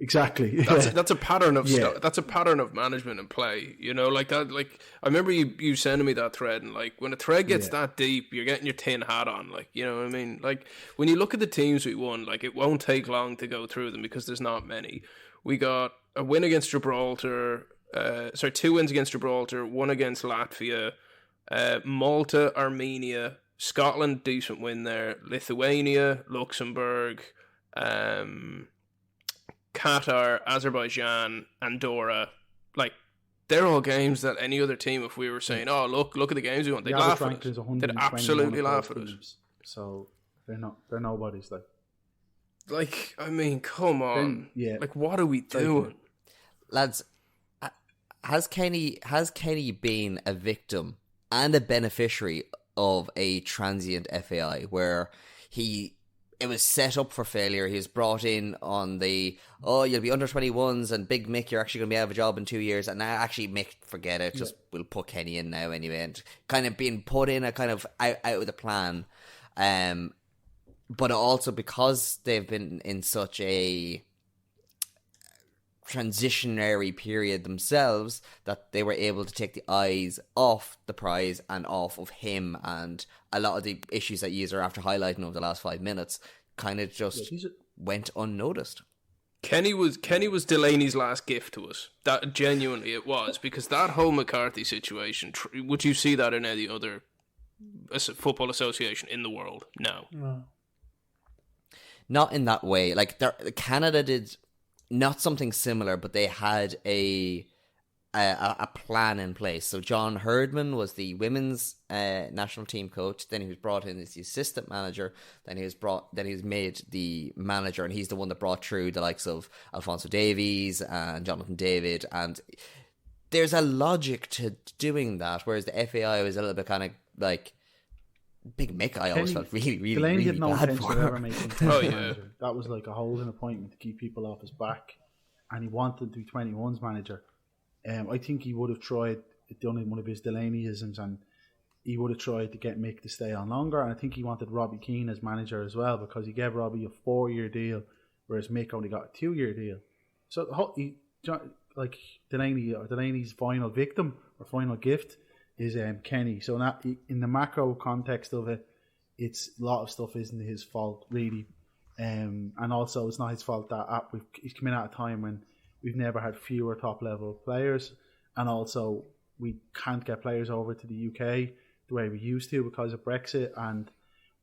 Exactly. That's a pattern of stuff. That's a pattern of management and play. You know, like that. Like, I remember you sending me that thread, and like, when a thread gets that deep, you're getting your tin hat on. Like, you know what I mean? Like, when you look at the teams we won, like, it won't take long to go through them because there's not many. We got a win against Gibraltar. 2 wins against Gibraltar, 1 against Latvia, Malta, Armenia, Scotland, decent win there, Lithuania, Luxembourg, Qatar, Azerbaijan, Andorra. Like, they're all games that any other team, if we were saying, oh, look at the games we won, they'd laugh at us. They'd absolutely laugh at us. So they're nobodies. Like, I mean, come on. Like, what are we doing? Lads, has Kenny been a victim and a beneficiary of a transient FAI where he it was set up for failure. He was brought in on you'll be under 21s and Big Mick, you're actually going to be out of a job in 2 years. And now actually, Mick, forget it. Just we'll put Kenny in now anyway. And kind of being put in a kind of out of the plan. But also because they've been in such a transitionary period themselves, that they were able to take the eyes off the prize and off of him, and a lot of the issues that you are after highlighting over the last 5 minutes kind of just went unnoticed. Kenny was Delaney's last gift to us. That genuinely it was, because that whole McCarthy situation. Would you see that in any other football association in the world? No. Not in that way. Like Canada did. Not something similar, but they had a plan in place. So John Herdman was the women's national team coach. Then he was brought in as the assistant manager. Then he was made the manager, and he's the one that brought through the likes of Alphonso Davies and Jonathan David. And there's a logic to doing that, whereas the FAI was a little bit kind of like Big Mick. I always felt really Delaney had no bad intention for of ever him. making manager. That was like a holding appointment to keep people off his back, and he wanted to be 21's manager. I think he would have tried, done one of his Delaneyisms, and he would have tried to get Mick to stay on longer. And I think he wanted Robbie Keane as manager as well, because he gave Robbie a 4-year deal, whereas Mick only got a 2-year deal. So Delaney's final victim or final gift is Kenny. So in the macro context of it, it's a lot of stuff isn't his fault really, and also it's not his fault that he's coming at a time when we've never had fewer top level players, and also we can't get players over to the UK the way we used to because of Brexit, and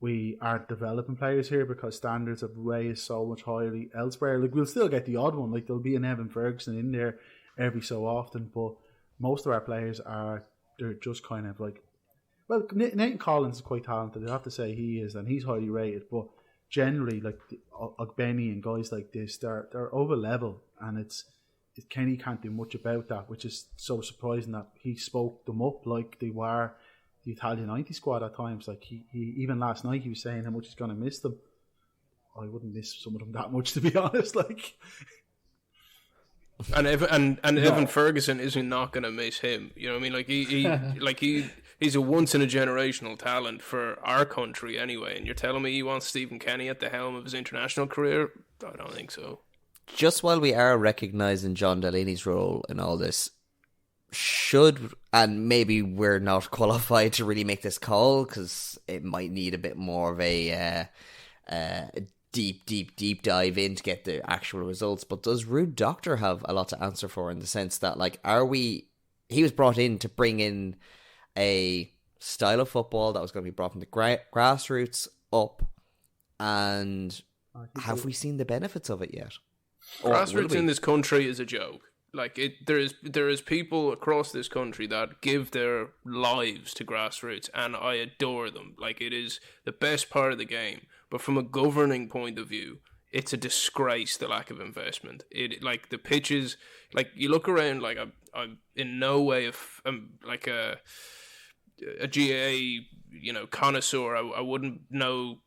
we aren't developing players here because standards of raised so much higher elsewhere. Like, we'll still get the odd one, like there'll be an Evan Ferguson in there every so often, but most of our players they're just kind of like, well, Nathan Collins is quite talented, I have to say he is, and he's highly rated, but generally, like Benny and guys like this, they're over level, and Kenny can't do much about that, which is so surprising that he spoke them up like they were the Italian 90 squad at times. Like he even last night he was saying how much he's going to miss them. I wouldn't miss some of them that much, to be honest. Like. And Evan Ferguson isn't not going to miss him. You know what I mean? Like he's a once in a generational talent for our country anyway. And you're telling me he wants Stephen Kenny at the helm of his international career? I don't think so. Just while we are recognising John Delaney's role in all this, and maybe we're not qualified to really make this call because it might need a bit more of a deep dive in to get the actual results, but does Ruud Doctor have a lot to answer for, in the sense that, like, he was brought in to bring in a style of football that was going to be brought from the grassroots up, and have we seen the benefits of it yet? Grassroots in this country is a joke. Like, there is people across this country that give their lives to grassroots, and I adore them. Like, it is the best part of the game. But from a governing point of view, it's a disgrace, the lack of investment. Like, the pitches, like, you look around, like, I'm in no way like a GAA, connoisseur. I wouldn't know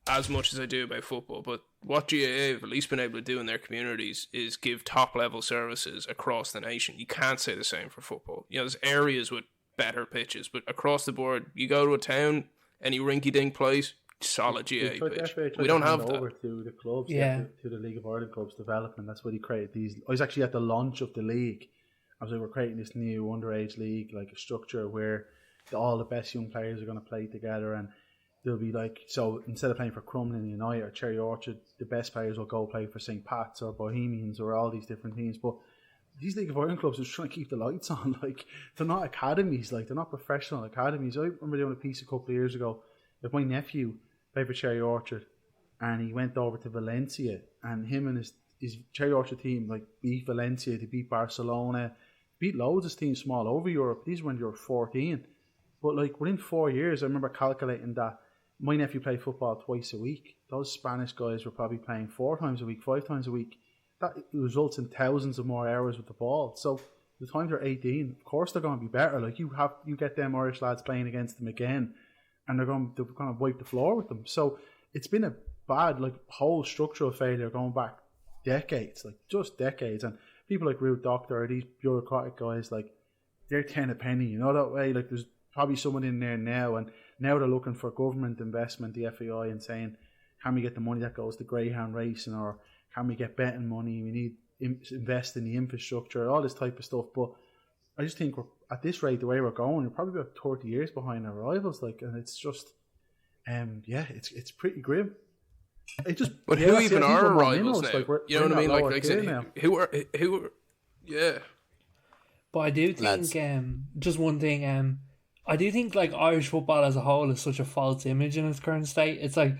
as much as I do about football, but what GAA have at least been able to do in their communities is give top-level services across the nation. You can't say the same for football. There's areas with better pitches, but across the board, you go to a town, any rinky-dink place, solid GAA pitch. We don't have that. Over to the clubs, to the League of Ireland clubs development. That's why he created these. I was actually at the launch of the league. I was like, we're creating this new underage league, like a structure where all the best young players are going to play together, and they'll be like, so instead of playing for Crumlin United or Cherry Orchard, the best players will go play for St. Pat's or Bohemians or all these different teams. But these League of Ireland clubs are just trying to keep the lights on. Like, they're not academies, like they're not professional academies. I remember doing a piece a couple of years ago. Like, my nephew played for Cherry Orchard, and he went over to Valencia, and him and his Cherry Orchard team like beat Valencia, they beat Barcelona, beat loads of teams small over Europe. These were when you were 14. But like, within 4 years, I remember calculating that my nephew played football twice a week. Those Spanish guys were probably playing 4 times a week, 5 times a week. That results in thousands of more hours with the ball. So the time they're 18, of course they're going to be better. Like, you get them Irish lads playing against them again, and they're going to wipe the floor with them. So it's been bad, like whole structural failure going back decades, like just decades. And people like Ruth Doctor or these bureaucratic guys, like they're 10 a penny, you know that way. Like there's probably someone in there now, and now they're looking for government investment, the FAI, and saying, can we get the money that goes to greyhound racing, or can we get betting money? We need invest in the infrastructure, all this type of stuff. But I just think we're at this rate, the way we're going, we're probably about 30 years behind our rivals. Like, and it's just, it's pretty grim. It just, but who even are our rivals now? Like you know what I mean? Like I said, who are, yeah. But I do think, just one thing, I do think like Irish football as a whole is such a false image in its current state. It's like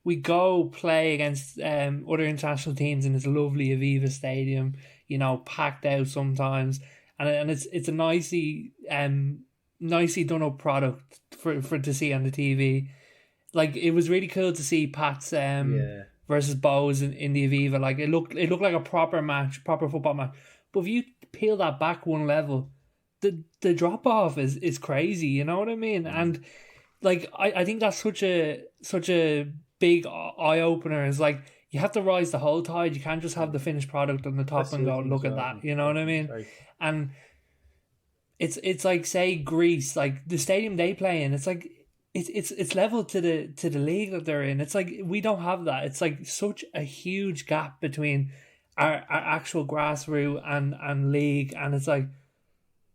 we go play against other international teams in this lovely Aviva Stadium, you know, packed out sometimes, and it's a nicely done up product for to see on the TV. Like it was really cool to see Pats versus Bows in the Aviva. Like it looked like a proper football match. But if you peel that back one level, the drop off is crazy. You know what I mean? And like I think that's such a big eye opener. Is like you have to rise the whole tide. You can't just have the finished product on the top and go look at that. You know what I mean? Right. And it's like, say, Greece, like the stadium they play in. It's like it's level to the league that they're in. It's like we don't have that. It's like such a huge gap between our actual grassroots and league, and it's like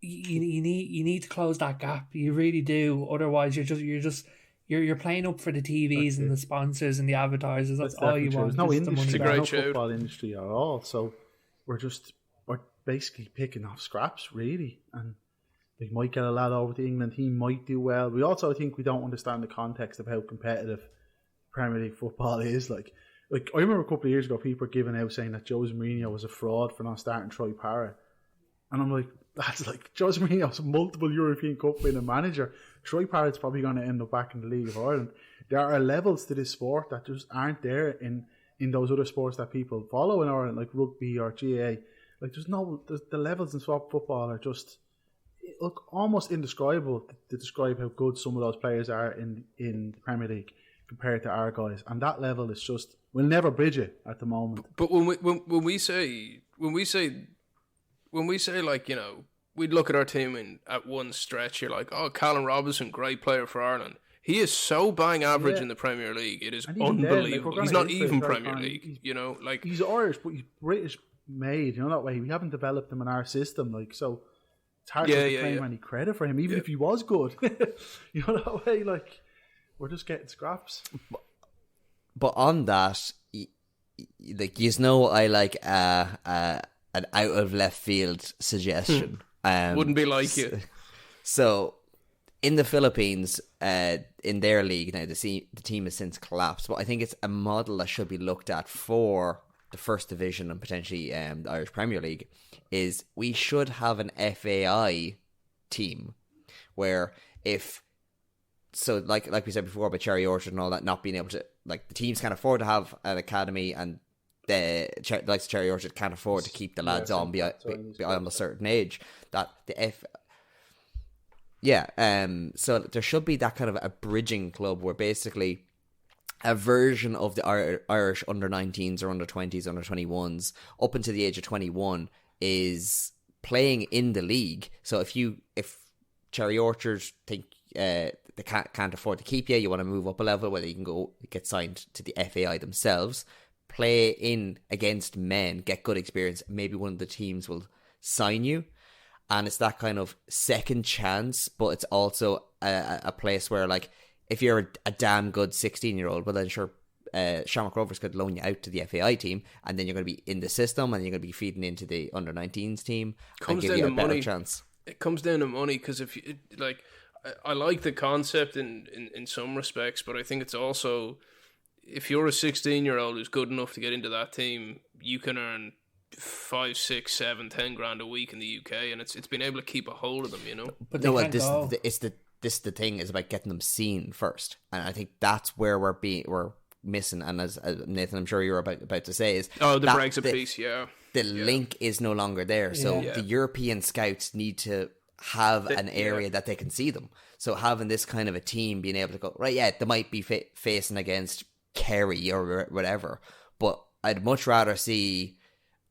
you need to close that gap. You really do. Otherwise, you're playing up for the TVs and the sponsors and the advertisers. That's all you want. There's no industry, no football industry at all. So we're basically picking off scraps, really. And they might get a lad over to England. He might do well. We also, I think, we don't understand the context of how competitive Premier League football is. Like I remember a couple of years ago, people were giving out saying that Jose Mourinho was a fraud for not starting Troy Parrott. And I'm like, that's like, Jose Mourinho's a multiple European Cup winning manager. Troy Parrott's probably going to end up back in the League of Ireland. There are levels to this sport that just aren't there in those other sports that people follow in Ireland, like rugby or GAA. Like the levels in football are just look almost indescribable to describe how good some of those players are in the Premier League compared to our guys. And that level is just, we'll never bridge it at the moment. But when we say like, you know, we'd look at our team and at one stretch you're like, oh, Callum Robinson, great player for Ireland. He is so bang average in the Premier League. It is unbelievable. He's not even Premier League, you know. Like he's Irish, but he's British made, you know, that way. We haven't developed him in our system, like, so it's hard to claim any credit for him, even if he was good. You know, that way, like, we're just getting scraps. But on that, like, you know, I like an out of left field suggestion. Wouldn't be like you. So, in the Philippines, in their league now, the team has since collapsed. But I think it's a model that should be looked at for the First Division and potentially the Irish Premier League. Is we should have an FAI team where like we said before about Cherry Orchard and all that, not being able to, like, the teams can't afford to have an academy, and the likes of Cherry Orchard can't afford to keep the lads on beyond a certain age. That so there should be that kind of a bridging club where basically a version of the Irish under-19s or under-20s, under-21s up until the age of 21 is playing in the league. So if Cherry Orchard think they can't afford to keep you want to move up a level, whether you can go get signed to the FAI themselves, play in against men, get good experience, maybe one of the teams will sign you. And it's that kind of second chance, but it's also a place where, like, if you're a damn good 16-year-old, well then sure, Shamrock Rovers could loan you out to the FAI team, and then you're going to be in the system, and you're going to be feeding into the under-19s team and give you a better chance. It comes down to money, because if you, like, I like the concept in some respects, but I think it's also, if you're a 16-year-old who's good enough to get into that team, you can earn 5, 6, 7, 10 grand a week in the UK, and it's been able to keep a hold of them, you know. But no, this the thing is about getting them seen first, and I think that's where we're missing. And as Nathan, I'm sure you're about to say, is the Brexit piece, the link is no longer there. So the European scouts need to have an area that they can see them. So having this kind of a team being able to go, right, they might be facing against Kerry or whatever. But I'd much rather see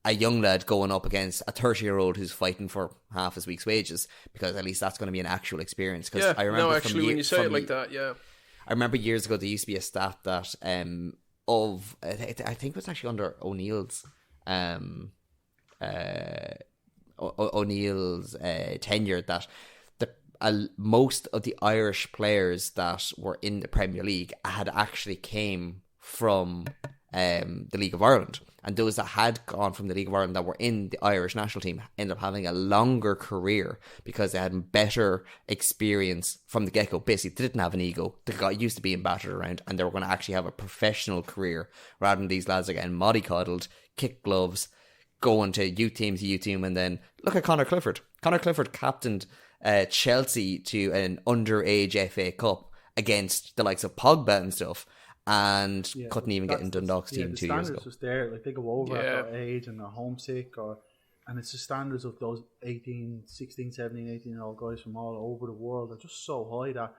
a young lad going up against a 30-year-old who's fighting for half his week's wages, because at least that's going to be an actual experience. Because I remember when you say it like that, I remember years ago there used to be a stat that I think it was actually under O'Neill's tenure, that most of the Irish players that were in the Premier League had actually came from the League of Ireland, and those that had gone from the League of Ireland that were in the Irish national team ended up having a longer career because they had better experience from the get-go. Basically, they didn't have an ego. They got used to being battered around, and they were going to actually have a professional career rather than these lads are getting mollycoddled, kick gloves, going to youth team, and then look at Conor Clifford. Conor Clifford captained Chelsea to an underage FA Cup against the likes of Pogba and stuff, and couldn't even get in Dundalk's team 2 years ago. The standards was there. Like, they go over at that age and they're homesick, and it's the standards of those 18, 16, 17, 18-year-old guys from all over the world are just so high that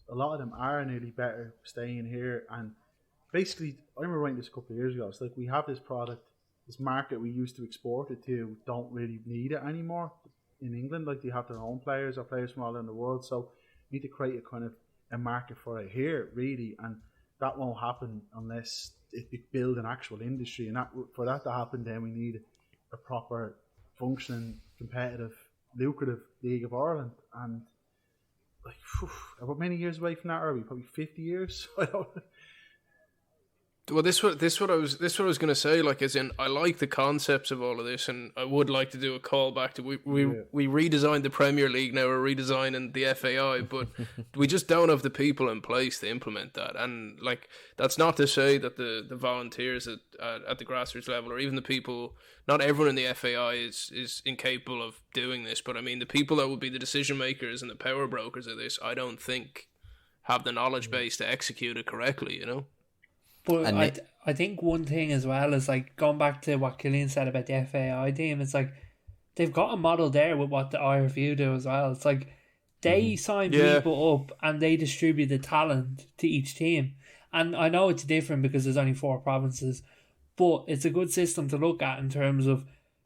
a lot of them are nearly better staying here. And basically, I remember writing this a couple of years ago. It's like, we have this product, this market we used to export it to, don't really need it anymore in England. Like, they have their own players or players from all around the world, so you need to create a kind of a market for it here, really. And that won't happen unless it build an actual industry, and that, for that to happen, then we need a proper functioning, competitive, lucrative League of Ireland. And like, about many years away from that are we? Probably 50 years. I don't know. Well, this what I was going to say. Like, as in, I like the concepts of all of this, and I would like to do a call back to we redesigned the Premier League. Now we're redesigning the FAI, but we just don't have the people in place to implement that. And like, that's not to say that the volunteers at the grassroots level, or even the people, not everyone in the FAI is incapable of doing this. But I mean, the people that would be the decision makers and the power brokers of this, I don't think have the knowledge base to execute it correctly. You know. But I think one thing as well is, like, going back to what Killian said about the FAI team, it's like they've got a model there with what the IRFU do as well. It's like they sign people up and they distribute the talent to each team. And I know it's different because there's only 4 provinces, but it's a good system to look at in terms of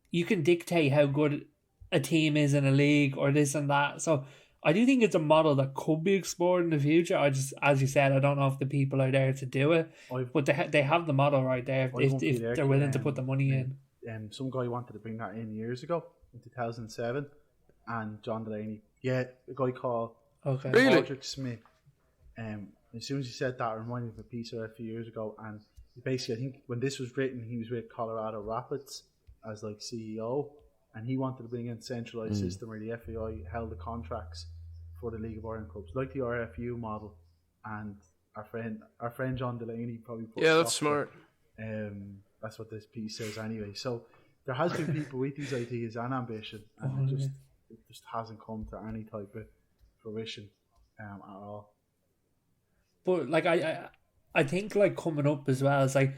you can dictate how good a team is in a league or this and that. So I do think it's a model that could be explored in the future. I just, as you said, I don't know if the people are there to do it, but they have the model right there if they're willing to put the money in. Some guy wanted to bring that in years ago, in 2007, and John Delaney, a guy called Patrick Smith. As soon as he said that, it reminded me of a piece of a few years ago, and basically, I think when this was written, he was with Colorado Rapids as like CEO. And he wanted to bring in a centralised system where the FAI held the contracts for the League of Ireland clubs, like the RFU model. And our friend John Delaney probably put that's smart. That's what this piece says anyway. So there has been people with these ideas and ambition, and it just hasn't come to any type of fruition at all. But like I think, like, coming up as well, it's like,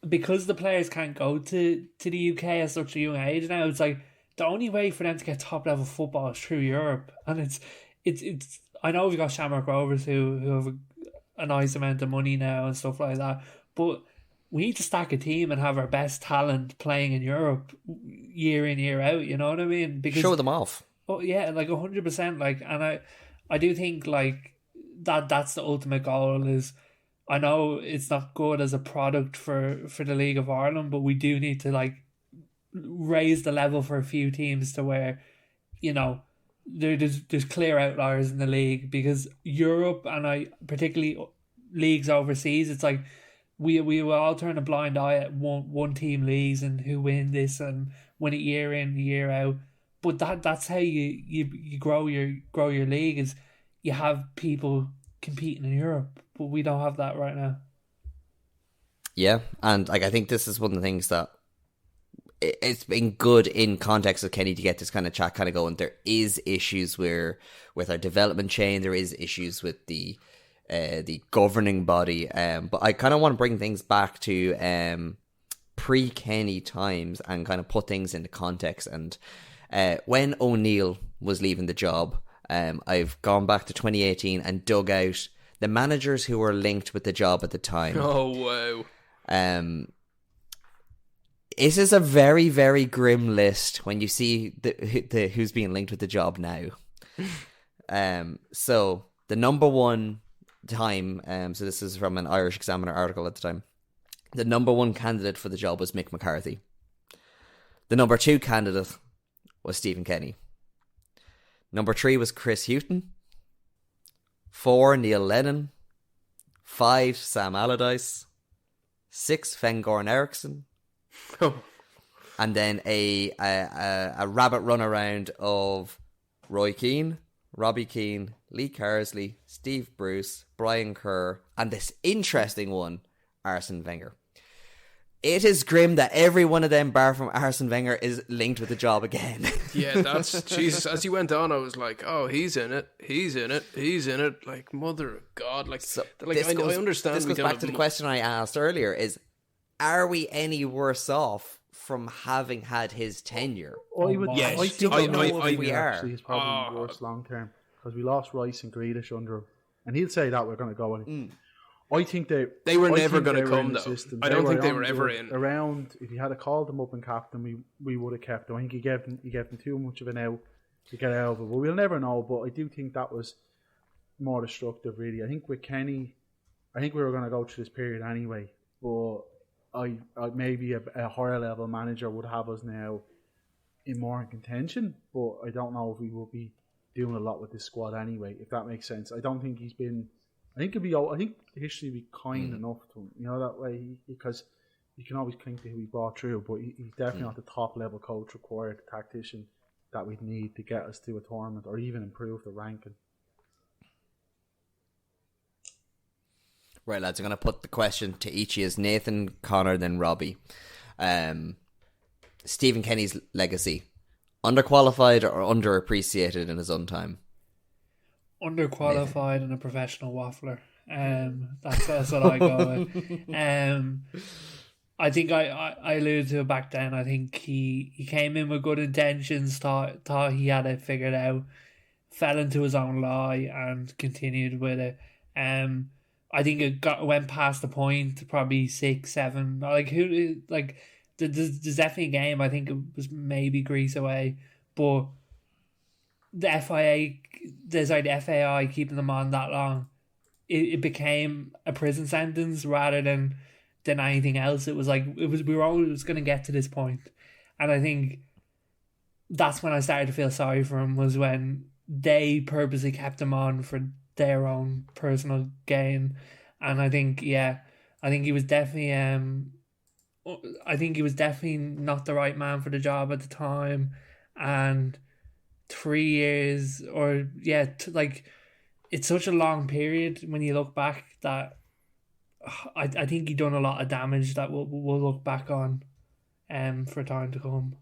because the players can't go to the UK at such a young age now, it's like the only way for them to get top level football is through Europe. And it's I know we've got Shamrock Rovers who have a nice amount of money now and stuff like that, but we need to stack a team and have our best talent playing in Europe year in, year out, you know what I mean? Because show them off. Oh yeah, like 100%. Like, and I do think, like, that's the ultimate goal. Is, I know it's not good as a product for the League of Ireland, but we do need to, like, raise the level for a few teams to where, you know, there's clear outliers in the league, because Europe, and particularly leagues overseas, it's like we will all turn a blind eye at one team leagues and who win this and win it year in, year out. But that's how you grow your league, is you have people competing in Europe, but we don't have that right now. Yeah, and like, I think this is one of the things that it's been good in context of Kenny to get this kind of chat kind of going. There is issues with our development chain. There is issues with the governing body. But I kind of want to bring things back to pre-Kenny times and kind of put things into context. And when O'Neill was leaving the job, I've gone back to 2018 and dug out the managers who were linked with the job at the time. Oh, wow. It is a very, very grim list when you see the who's being linked with the job now. So the number one time, so this is from an Irish Examiner article at the time, the number one candidate for the job was Mick McCarthy. The number two candidate was Stephen Kenny. Number 3 was Chris Hughton. 4, Neil Lennon. 5, Sam Allardyce. 6, Sven-Goran Eriksson. And then a rabbit run around of Roy Keane, Robbie Keane, Lee Carsley, Steve Bruce, Brian Kerr, and this interesting one, Arsene Wenger. It is grim that every one of them, bar from Arsene Wenger, is linked with the job again. Yeah, that's Jesus. As he went on, I was like, "Oh, he's in it. He's in it. He's in it." Like, mother of God! Like, So I understand. This goes back to the question I asked earlier: is are we any worse off from having had his tenure? I would. Yes. I still I- don't know I- if we are. actually is probably worse long term because we lost Rice and Grealish under him, and he'll say that we're going to go in. I think They were never think going they to were come in the though. system. I don't think they on were the- ever in. Around, if you had called them up and captain, we would have kept them. I think he gave them too much of an out to get out of it. But we'll never know. But I do think that was more destructive, really. I think with Kenny, I think we were going to go through this period anyway. But I maybe a higher level manager would have us now in more in contention. But I don't know if we will be doing a lot with this squad anyway. If that makes sense, I don't think he's been. I think history would be kind enough to him, that way, because you can always cling to who he brought through, but he's definitely not the top level coach required, tactician that we'd need to get us to a tournament or even improve the ranking. Right, lads, I'm going to put the question to each of you, Nathan, Connor, then Robbie. Stephen Kenny's legacy, underqualified or underappreciated in his own time? Underqualified and a professional waffler. That's what I go with. I think I alluded to it back then. I think he came in with good intentions, thought he had it figured out, fell into his own lie and continued with it. I think it went past the point, probably 6, 7. There's definitely a game. I think it was maybe Greece away, but the FAI keeping them on that long, it became a prison sentence rather than anything else. We were always going to get to this point, and I think that's when I started to feel sorry for him, was when they purposely kept him on for their own personal gain. And I think he was definitely not the right man for the job at the time, and 3 years it's such a long period when you look back that I think he done a lot of damage that we'll look back on for time to come.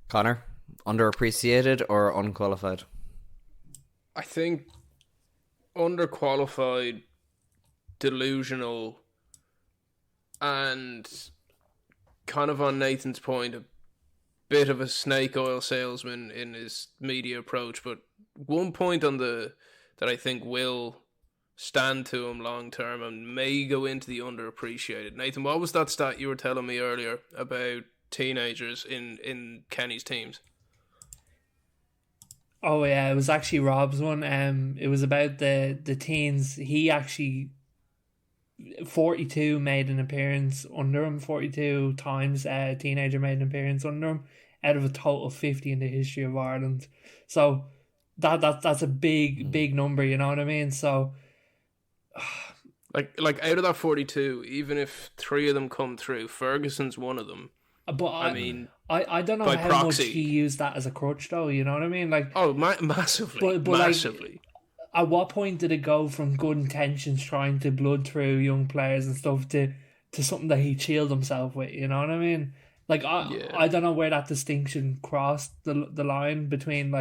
Connor, underappreciated or unqualified? I think underqualified, delusional, and kind of on Nathan's point, a bit of a snake oil salesman in his media approach. But one point that I think will stand to him long term and may go into the underappreciated. Nathan, what was that stat you were telling me earlier about teenagers in Kenny's teams? Oh yeah, it was actually Rob's one. It was about the teens. He actually 42 made an appearance under him. 42 times a teenager made an appearance under him, out of a total of 50 in the history of Ireland. So that's a big number. You know what I mean? So like out of that 42, even if 3 of them come through, Ferguson's one of them. But I don't know by how proxy. much he used that as a crutch, though. You know what I mean? Massively, but massively. At what point did it go from good intentions trying to blood through young players and stuff to something that he chilled himself with? You know what I mean? I don't know where that distinction crossed the line between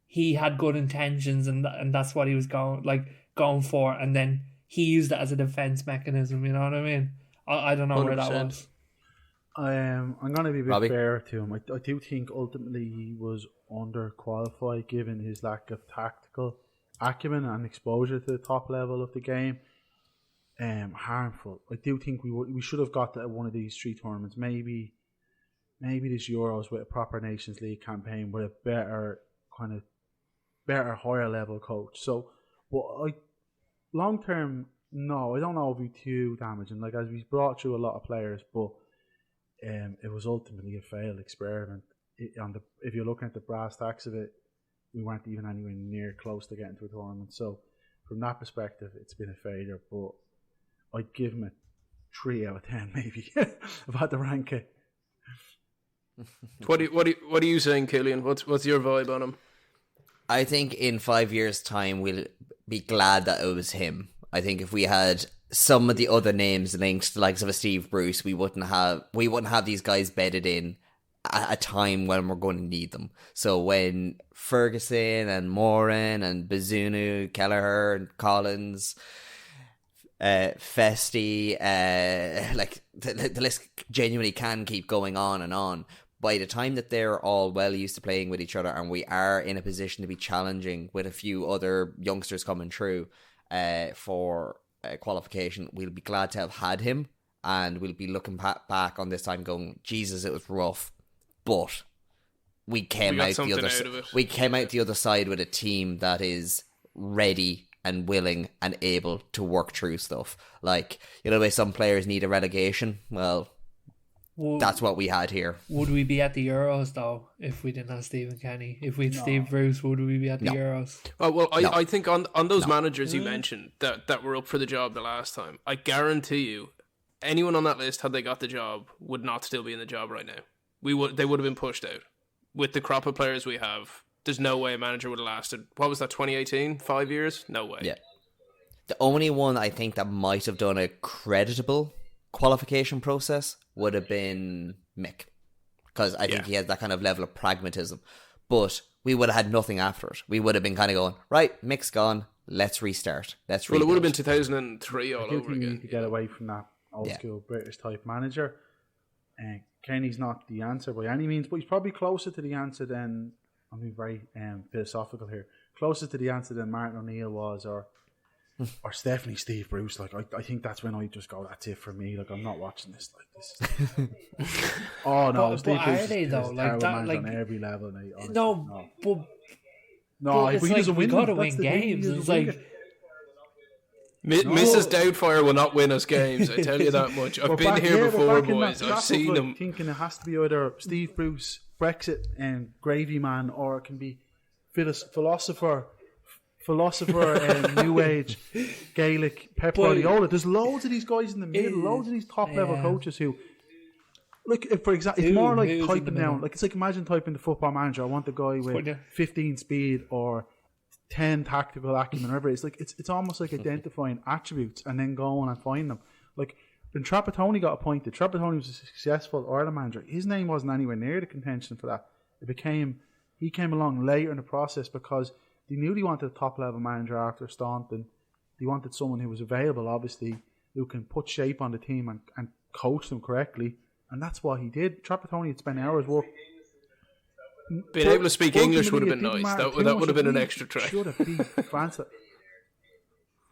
he had good intentions and that's what he was going for, and then he used it as a defense mechanism. You know what I mean? I don't know 100%. Where that was. I'm going to be a bit Robbie? fair to him. I do think ultimately he was underqualified given his lack of tactical acumen and exposure to the top level of the game. Harmful. I do think we should have got to one of these 3 tournaments. Maybe this Euros with a proper Nations League campaign with a better higher level coach. So, but long term, no, I don't know if it'd be too damaging. Like, as we brought through a lot of players, but it was ultimately a failed experiment. If you're looking at the brass tacks of it, we weren't even anywhere near close to getting to a tournament. So, from that perspective, it's been a failure. But I'd give him a 3 out of 10, maybe. If I had to rank it. What are you saying, Killian? What's your vibe on him? I think in 5 years' time we'll be glad that it was him. I think if we had some of the other names linked to the likes of a Steve Bruce, we wouldn't have these guys bedded in at a time when we're going to need them. So when Ferguson and Moran and Bazunu, Kelleher and Collins, Festi, like the list genuinely can keep going on and on. By the time that they're all well used to playing with each other and we are in a position to be challenging with a few other youngsters coming through for qualification, we'll be glad to have had him, and we'll be looking back on this time going, Jesus, it was rough, but we came out the other side with a team that is ready and willing and able to work through stuff. Like, you know, the way some players need a relegation, well, that's what we had here. Would we be at the Euros though if we didn't have Stephen Kenny? If we had Steve Bruce, would we be at the Euros? Oh, well, I think on those managers you mentioned that were up for the job the last time, I guarantee you, anyone on that list, had they got the job, would not still be in the job right now. They would have been pushed out. With the crop of players we have, there's no way a manager would have lasted. What was that, 2018? 5 years? No way. Yeah. The only one I think that might have done a creditable qualification process would have been Mick, because I think he has that kind of level of pragmatism. But we would have had nothing after it. We would have been kind of going, right, Mick's gone, let's restart. Well, it would have been 2003 all over again. You need to get away from that old school British type manager. And Kenny's not the answer by any means, but he's probably closer to the answer than, I'm being very philosophical here, closer to the answer than Martin O'Neill was, or Stephanie Steve Bruce. Like, I think that's when I just go, that's it for me. Like, I'm not watching this like this. Oh no, but Steve Bruce are they though? Like that, like on every level, mate. Honestly, no, but it's if he like doesn't we win, got to that's win the thing, games. It's win like it. Mrs. Doubtfire will not win us games. I tell you that much. I've been here before, boys. I've seen them. Thinking it has to be either Steve Bruce, Brexit, and Gravy Man, or it can be philosopher, New Age, Gaelic, Pep Guardiola. There's loads of these guys in the middle, loads of these top level coaches who, like, for example, it's more like typing down. Like, it's like, imagine typing the Football Manager. I want the guy with 15 speed or 10 tactical acumen, whatever. It's like it's almost like identifying attributes and then going and find them. Like, when Trapattoni got appointed, Trapattoni was a successful Ireland manager. His name wasn't anywhere near the contention for that. He came along later in the process because they knew they wanted a top level manager after Staunton. They wanted someone who was available, obviously, who can put shape on the team and coach them correctly. And that's what he did. Trapattoni had spent hours work. Being able to speak English would have been nice. That would have been an extra try. Should have been advanced.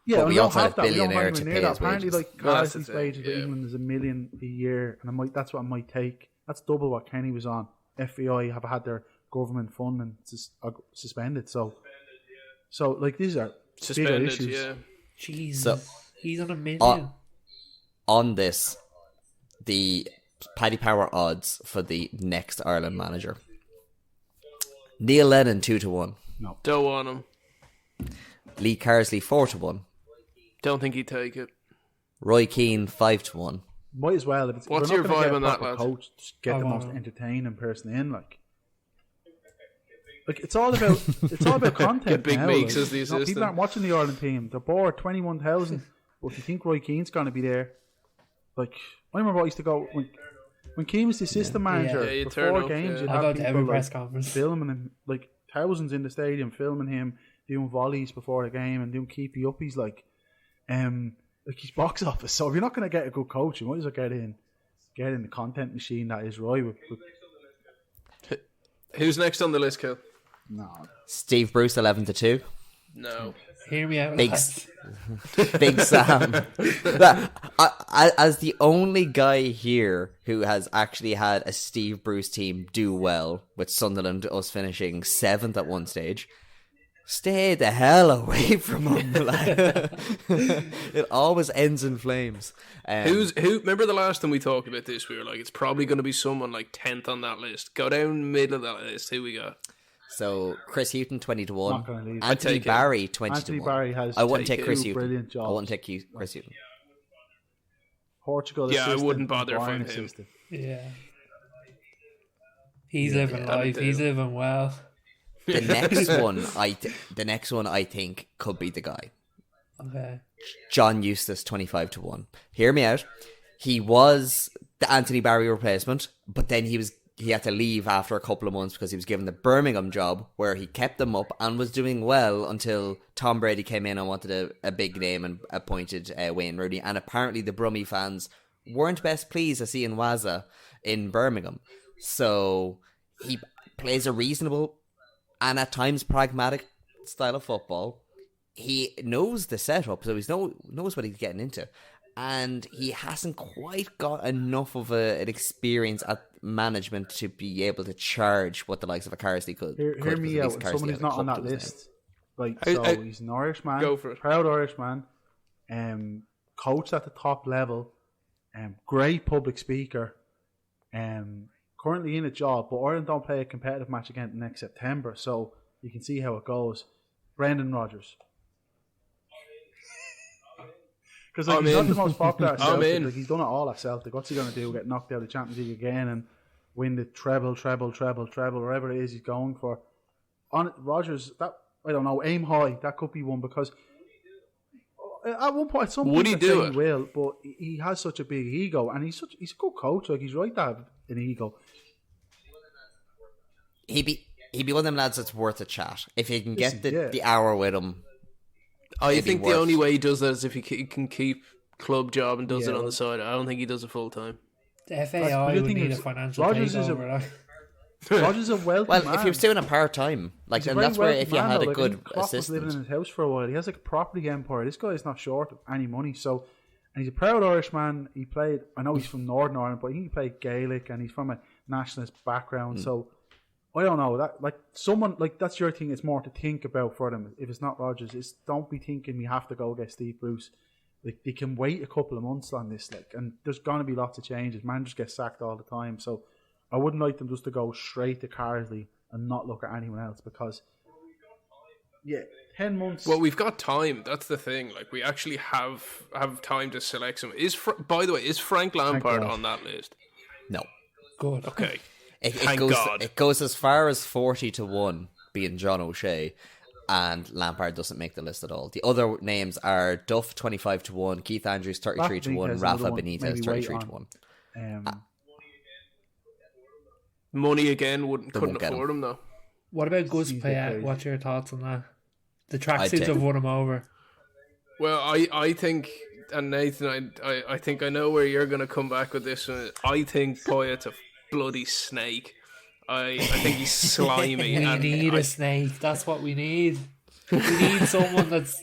Yeah, but we also had a billionaire to pay his apparently, wages. like, Carlson's wages for England is $1 million a year, and that's what it might take. That's double what Kenny was on. FAI have had their government funding suspended. So like, these are bigger issues. Yeah. Jesus, so, he's on $1 million. On this, the Paddy Power odds for the next Ireland manager: Neil Lennon 2-1. No, don't want him. Lee Carsley 4-1. Don't think he'd take it. Roy Keane 5-1. Might as well. What's your vibe on that, lad? Coach, just get the most entertaining person in. Like it's all about content. Get Big now, Meeks like, as the assistant. People aren't watching the Ireland team. They're bored. 21,000. But if you think Roy Keane's going to be there, like, I remember I used to go when Keane was the assistant manager before games. You'd have people every press conference filming him, like thousands in the stadium filming him doing volleys before the game and doing keepy uppies, like his box office. So if you're not going to get a good coach, you might as well get in the content machine that is Roy. Who's next on the list, Kel? No, Steve Bruce 11-2. No. Hear me out, Big, lads. Big Sam. As the only guy here who has actually had a Steve Bruce team do well, with Sunderland us finishing 7th at one stage, stay the hell away from him. It always ends in flames. Who? Remember the last time we talked about this? We were like, it's probably going to be someone like 10th on that list. Go down middle of that list. Who we got? So Chris Hughton 20-1, Not gonna leave. Anthony Barry 20-1. Anthony Barry has I wouldn't taken take Chris two Hughton. brilliant jobs. I wouldn't take Chris Hughton. Portugal Yeah, I assistant wouldn't bother and Bayern for him. assistant. Yeah. He's living life. He's living well. The next one I think could be the guy. Okay. John Eustace 25-1. Hear me out. He was the Anthony Barry replacement, but then he had to leave after a couple of months because he was given the Birmingham job where he kept them up and was doing well until Tom Brady came in and wanted a big name and appointed Wayne Rooney. And apparently the Brummie fans weren't best pleased to see Waza in Birmingham. So he plays a reasonable and at times pragmatic style of football. He knows the setup, so he knows what he's getting into. And he hasn't quite got enough of an experience at management to be able to charge what the likes of a Carsley could. Hear me out. Someone who's not on that list. Right, so he's an Irishman, Go for it. proud Irishman, coached at the top level, great public speaker, currently in a job, but Ireland don't play a competitive match again next September, so you can see how it goes. Brendan Rodgers. Because he's not the most popular at Celtic. Like, he's done it all at Celtic. What's he going to do? Get knocked out of the Champions League again and win the treble, wherever it is he's going for. On Rodgers, that I don't know. Aim high. That could be one because at one point, at some point, he will. But he has such a big ego, and he's a good coach. Like, he's right to have an ego. He'd be one of them lads that's worth a chat if you can get the hour with him. I think the only way he does that is if he can keep club job and does it on the side. I don't think he does it full time. The FAI would need a financial takeover. Rodgers is a wealthy man. Well, if you're doing it part-time, like, and that's where if you had a good assistant. Living in his house for a while. He has like a property empire. This guy is not short of any money. So, and he's a proud Irishman. He played, I know he's from Northern Ireland, but I think he played Gaelic and he's from a nationalist background. So, I don't know, that like someone like that's your thing. It's more to think about for them. If it's not Rodgers, it's don't be thinking we have to go get Steve Bruce. Like, they can wait a couple of months on this, like, and there's gonna be lots of changes. Managers get sacked all the time, so I wouldn't like them just to go straight to Carsley and not look at anyone else because 10 months. Well, we've got time. That's the thing. Like, we actually have time to select some. By the way, is Frank Lampard on that list? No. Good. Okay. It goes as far as 40-1 being John O'Shea, and Lampard doesn't make the list at all. The other names are Duff 25-1, Keith Andrews 33-1, Rafa Benitez 33-1. Money again couldn't afford him though. What about Gus Payet? What's your thoughts on that? The tracksuits have won him over. Well, I think, and Nathan, I think I know where you're going to come back with this one. I think Payet's a bloody snake. I think he's slimy. We need a snake. That's what we need. We need someone that's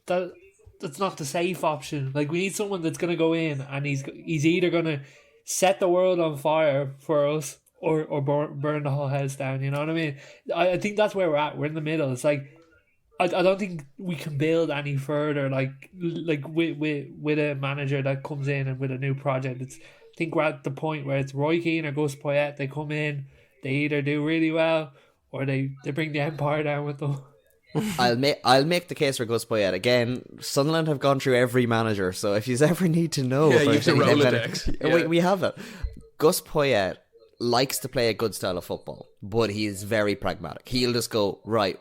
not the safe option. Like, we need someone that's going to go in and he's either going to set the world on fire for us or burn the whole house down. You know what I mean? I think that's where we're at. We're in the middle. It's like, I don't think we can build any further. Like with a manager that comes in and with a new project. I think we're at the point where it's Roy Keane or Gus Poyet. They come in, they either do really well or they bring the empire down with them. I'll make the case for Gus Poyet again. Sunderland have gone through every manager, so if you ever need to know, you have the Rolodex. We have it. Gus Poyet likes to play a good style of football, but he is very pragmatic. He'll just go, right,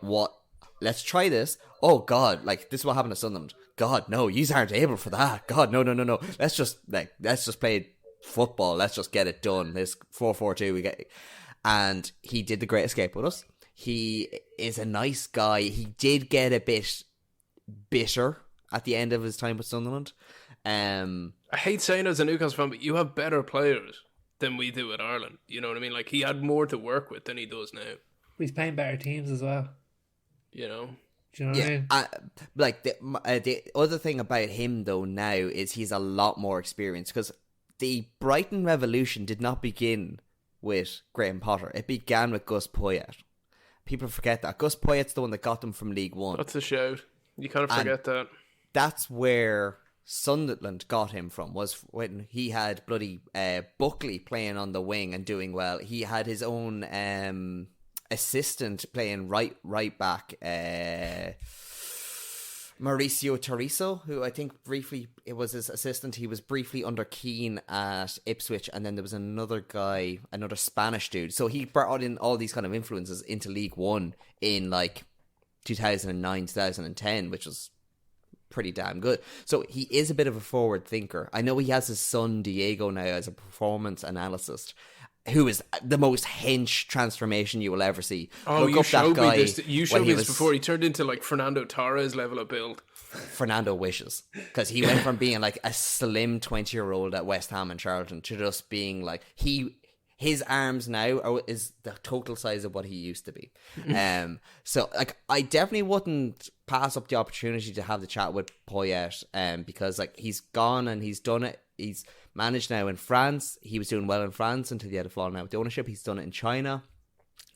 let's try this. Oh God, like, this is what happened to Sunderland. God, no, you aren't able for that. God, no. Let's just play football. Let's just get it done. This 4-4-2 we get. And he did the Great Escape with us. He is a nice guy. He did get a bit bitter at the end of his time with Sunderland. I hate saying as a Newcastle fan, but you have better players than we do at Ireland. You know what I mean? Like, he had more to work with than he does now. He's playing better teams as well. You know? Do you know what I mean? Like the other thing about him though now is he's a lot more experienced, because the Brighton revolution did not begin with Graham Potter. It began with Gus Poyet. People forget that. Gus Poyet's the one that got them from League One. That's a shout. You kind of forget that. That's where Sunderland got him from, was when he had bloody Buckley playing on the wing and doing well. He had his own assistant playing right back, Mauricio Tariso, who I think briefly, it was his assistant. He was briefly under Keane at Ipswich, and then there was another guy, another Spanish dude. So he brought in all these kind of influences into League One in like 2009, 2010, which was pretty damn good. So he is a bit of a forward thinker. I know he has his son Diego now as a performance analyst, who is the most hench transformation you will ever see. Oh, you showed me this. You showed me this before. He turned into like Fernando Torres level of build. Fernando wishes, because he went from being like a slim 20-year-old at West Ham and Charlton to just being like his arms now is the total size of what he used to be. So like I definitely wouldn't pass up the opportunity to have the chat with Poyet, because like he's gone and he's done it. He's managed now in France. He was doing well in France until he had a falling out with the ownership. He's done it in China.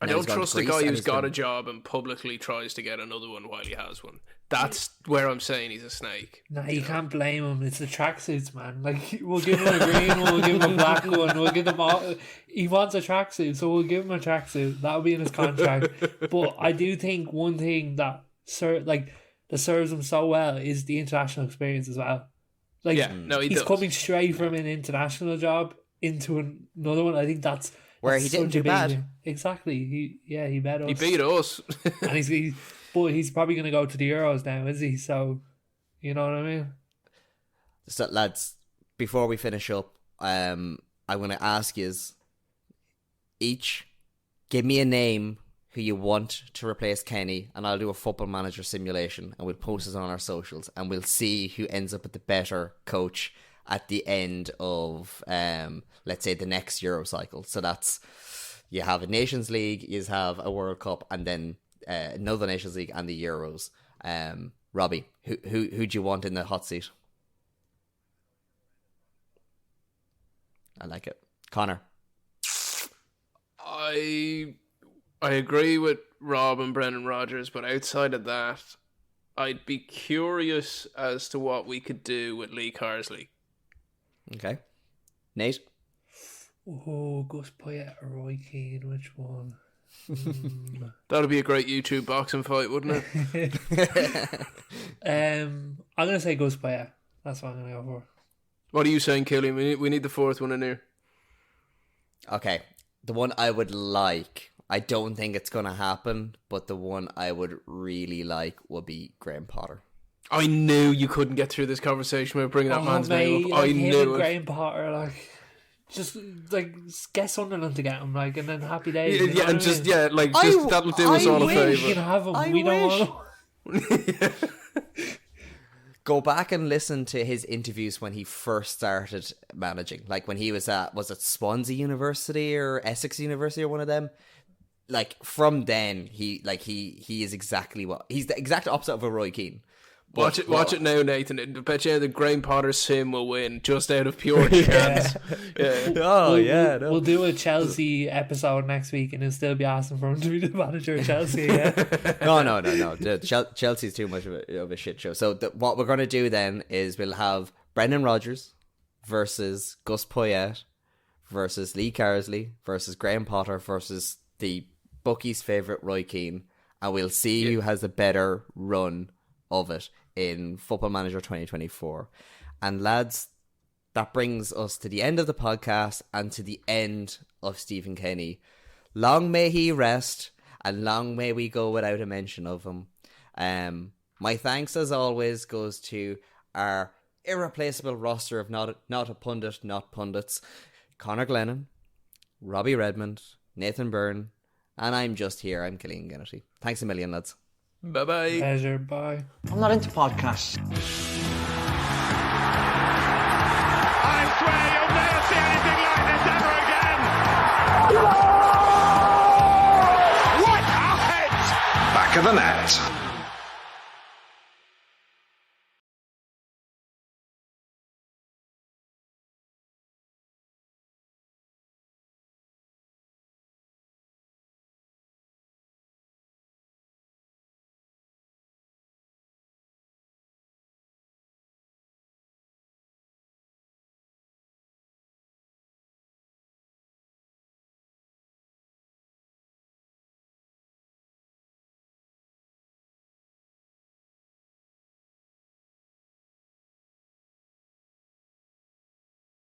I don't trust a guy who's got a job and publicly tries to get another one while he has one. That's where I'm saying he's a snake. No, you can't blame him. It's the tracksuits, man. Like, we'll give him a green one, we'll give him a black one, we'll give him all. He wants a tracksuit, so we'll give him a tracksuit. That'll be in his contract. But I do think one thing that serves him so well is the international experience as well. Like, he's coming straight from an international job into another one. I think that's where he didn't do bad. Exactly. He bet us. He beat us. And he's probably going to go to the Euros now, is he? So, you know what I mean? So, lads, before we finish up, I'm going to ask you each, give me a name who you want to replace Kenny, and I'll do a Football Manager simulation, and we'll post it on our socials, and we'll see who ends up with the better coach at the end of, let's say, the next Euro cycle. So that's, you have a Nations League, you have a World Cup, and then another Nations League and the Euros. Robbie, who do you want in the hot seat? I like it. Connor. I agree with Rob and Brendan Rodgers, but outside of that, I'd be curious as to what we could do with Lee Carsley. Okay. Nate? Oh, Gus Poyet or Roy Keane, which one? That'd be a great YouTube boxing fight, wouldn't it? I'm going to say Gus Poyet. That's what I'm going to go for. What are you saying, Killian? We need the fourth one in here. Okay. The one I would like, I don't think it's going to happen, but the one I would really like would be Graham Potter. I knew you couldn't get through this conversation without bringing that man's name up. I knew it. Graham Potter, just get Sunderland to get him, and then happy days. That'll do us all a favour. You can have him. We don't want him. Go back and listen to his interviews when he first started managing. Like when he was at, was it Swansea University or Essex University or one of them? Like from then, he is exactly he's the exact opposite of a Roy Keane. Watch it now, Nathan. I bet you the Graham Potter sim will win just out of pure chance. We'll do a Chelsea episode next week, and it'll still be asking for him to be the manager of Chelsea. Yeah. No. Chelsea's too much of a shit show. So what we're going to do then is we'll have Brendan Rodgers versus Gus Poyet versus Lee Carsley versus Graham Potter versus the bookies' favourite Roy Keane, and we'll see who has a better run of it in Football Manager 2024. And lads, that brings us to the end of the podcast and to the end of Stephen Kenny. Long may he rest, and long may we go without a mention of him. My thanks as always goes to our irreplaceable roster of not a pundit, not pundits: Conor Glennon, Robbie Redmond, Nathan Byrne, and I'm just here. I'm Killian Gennity. Thanks a million, lads. Bye-bye. Pleasure, bye. I'm not into podcasts. I swear you'll never see anything like this ever again. What a hit! Back of the net.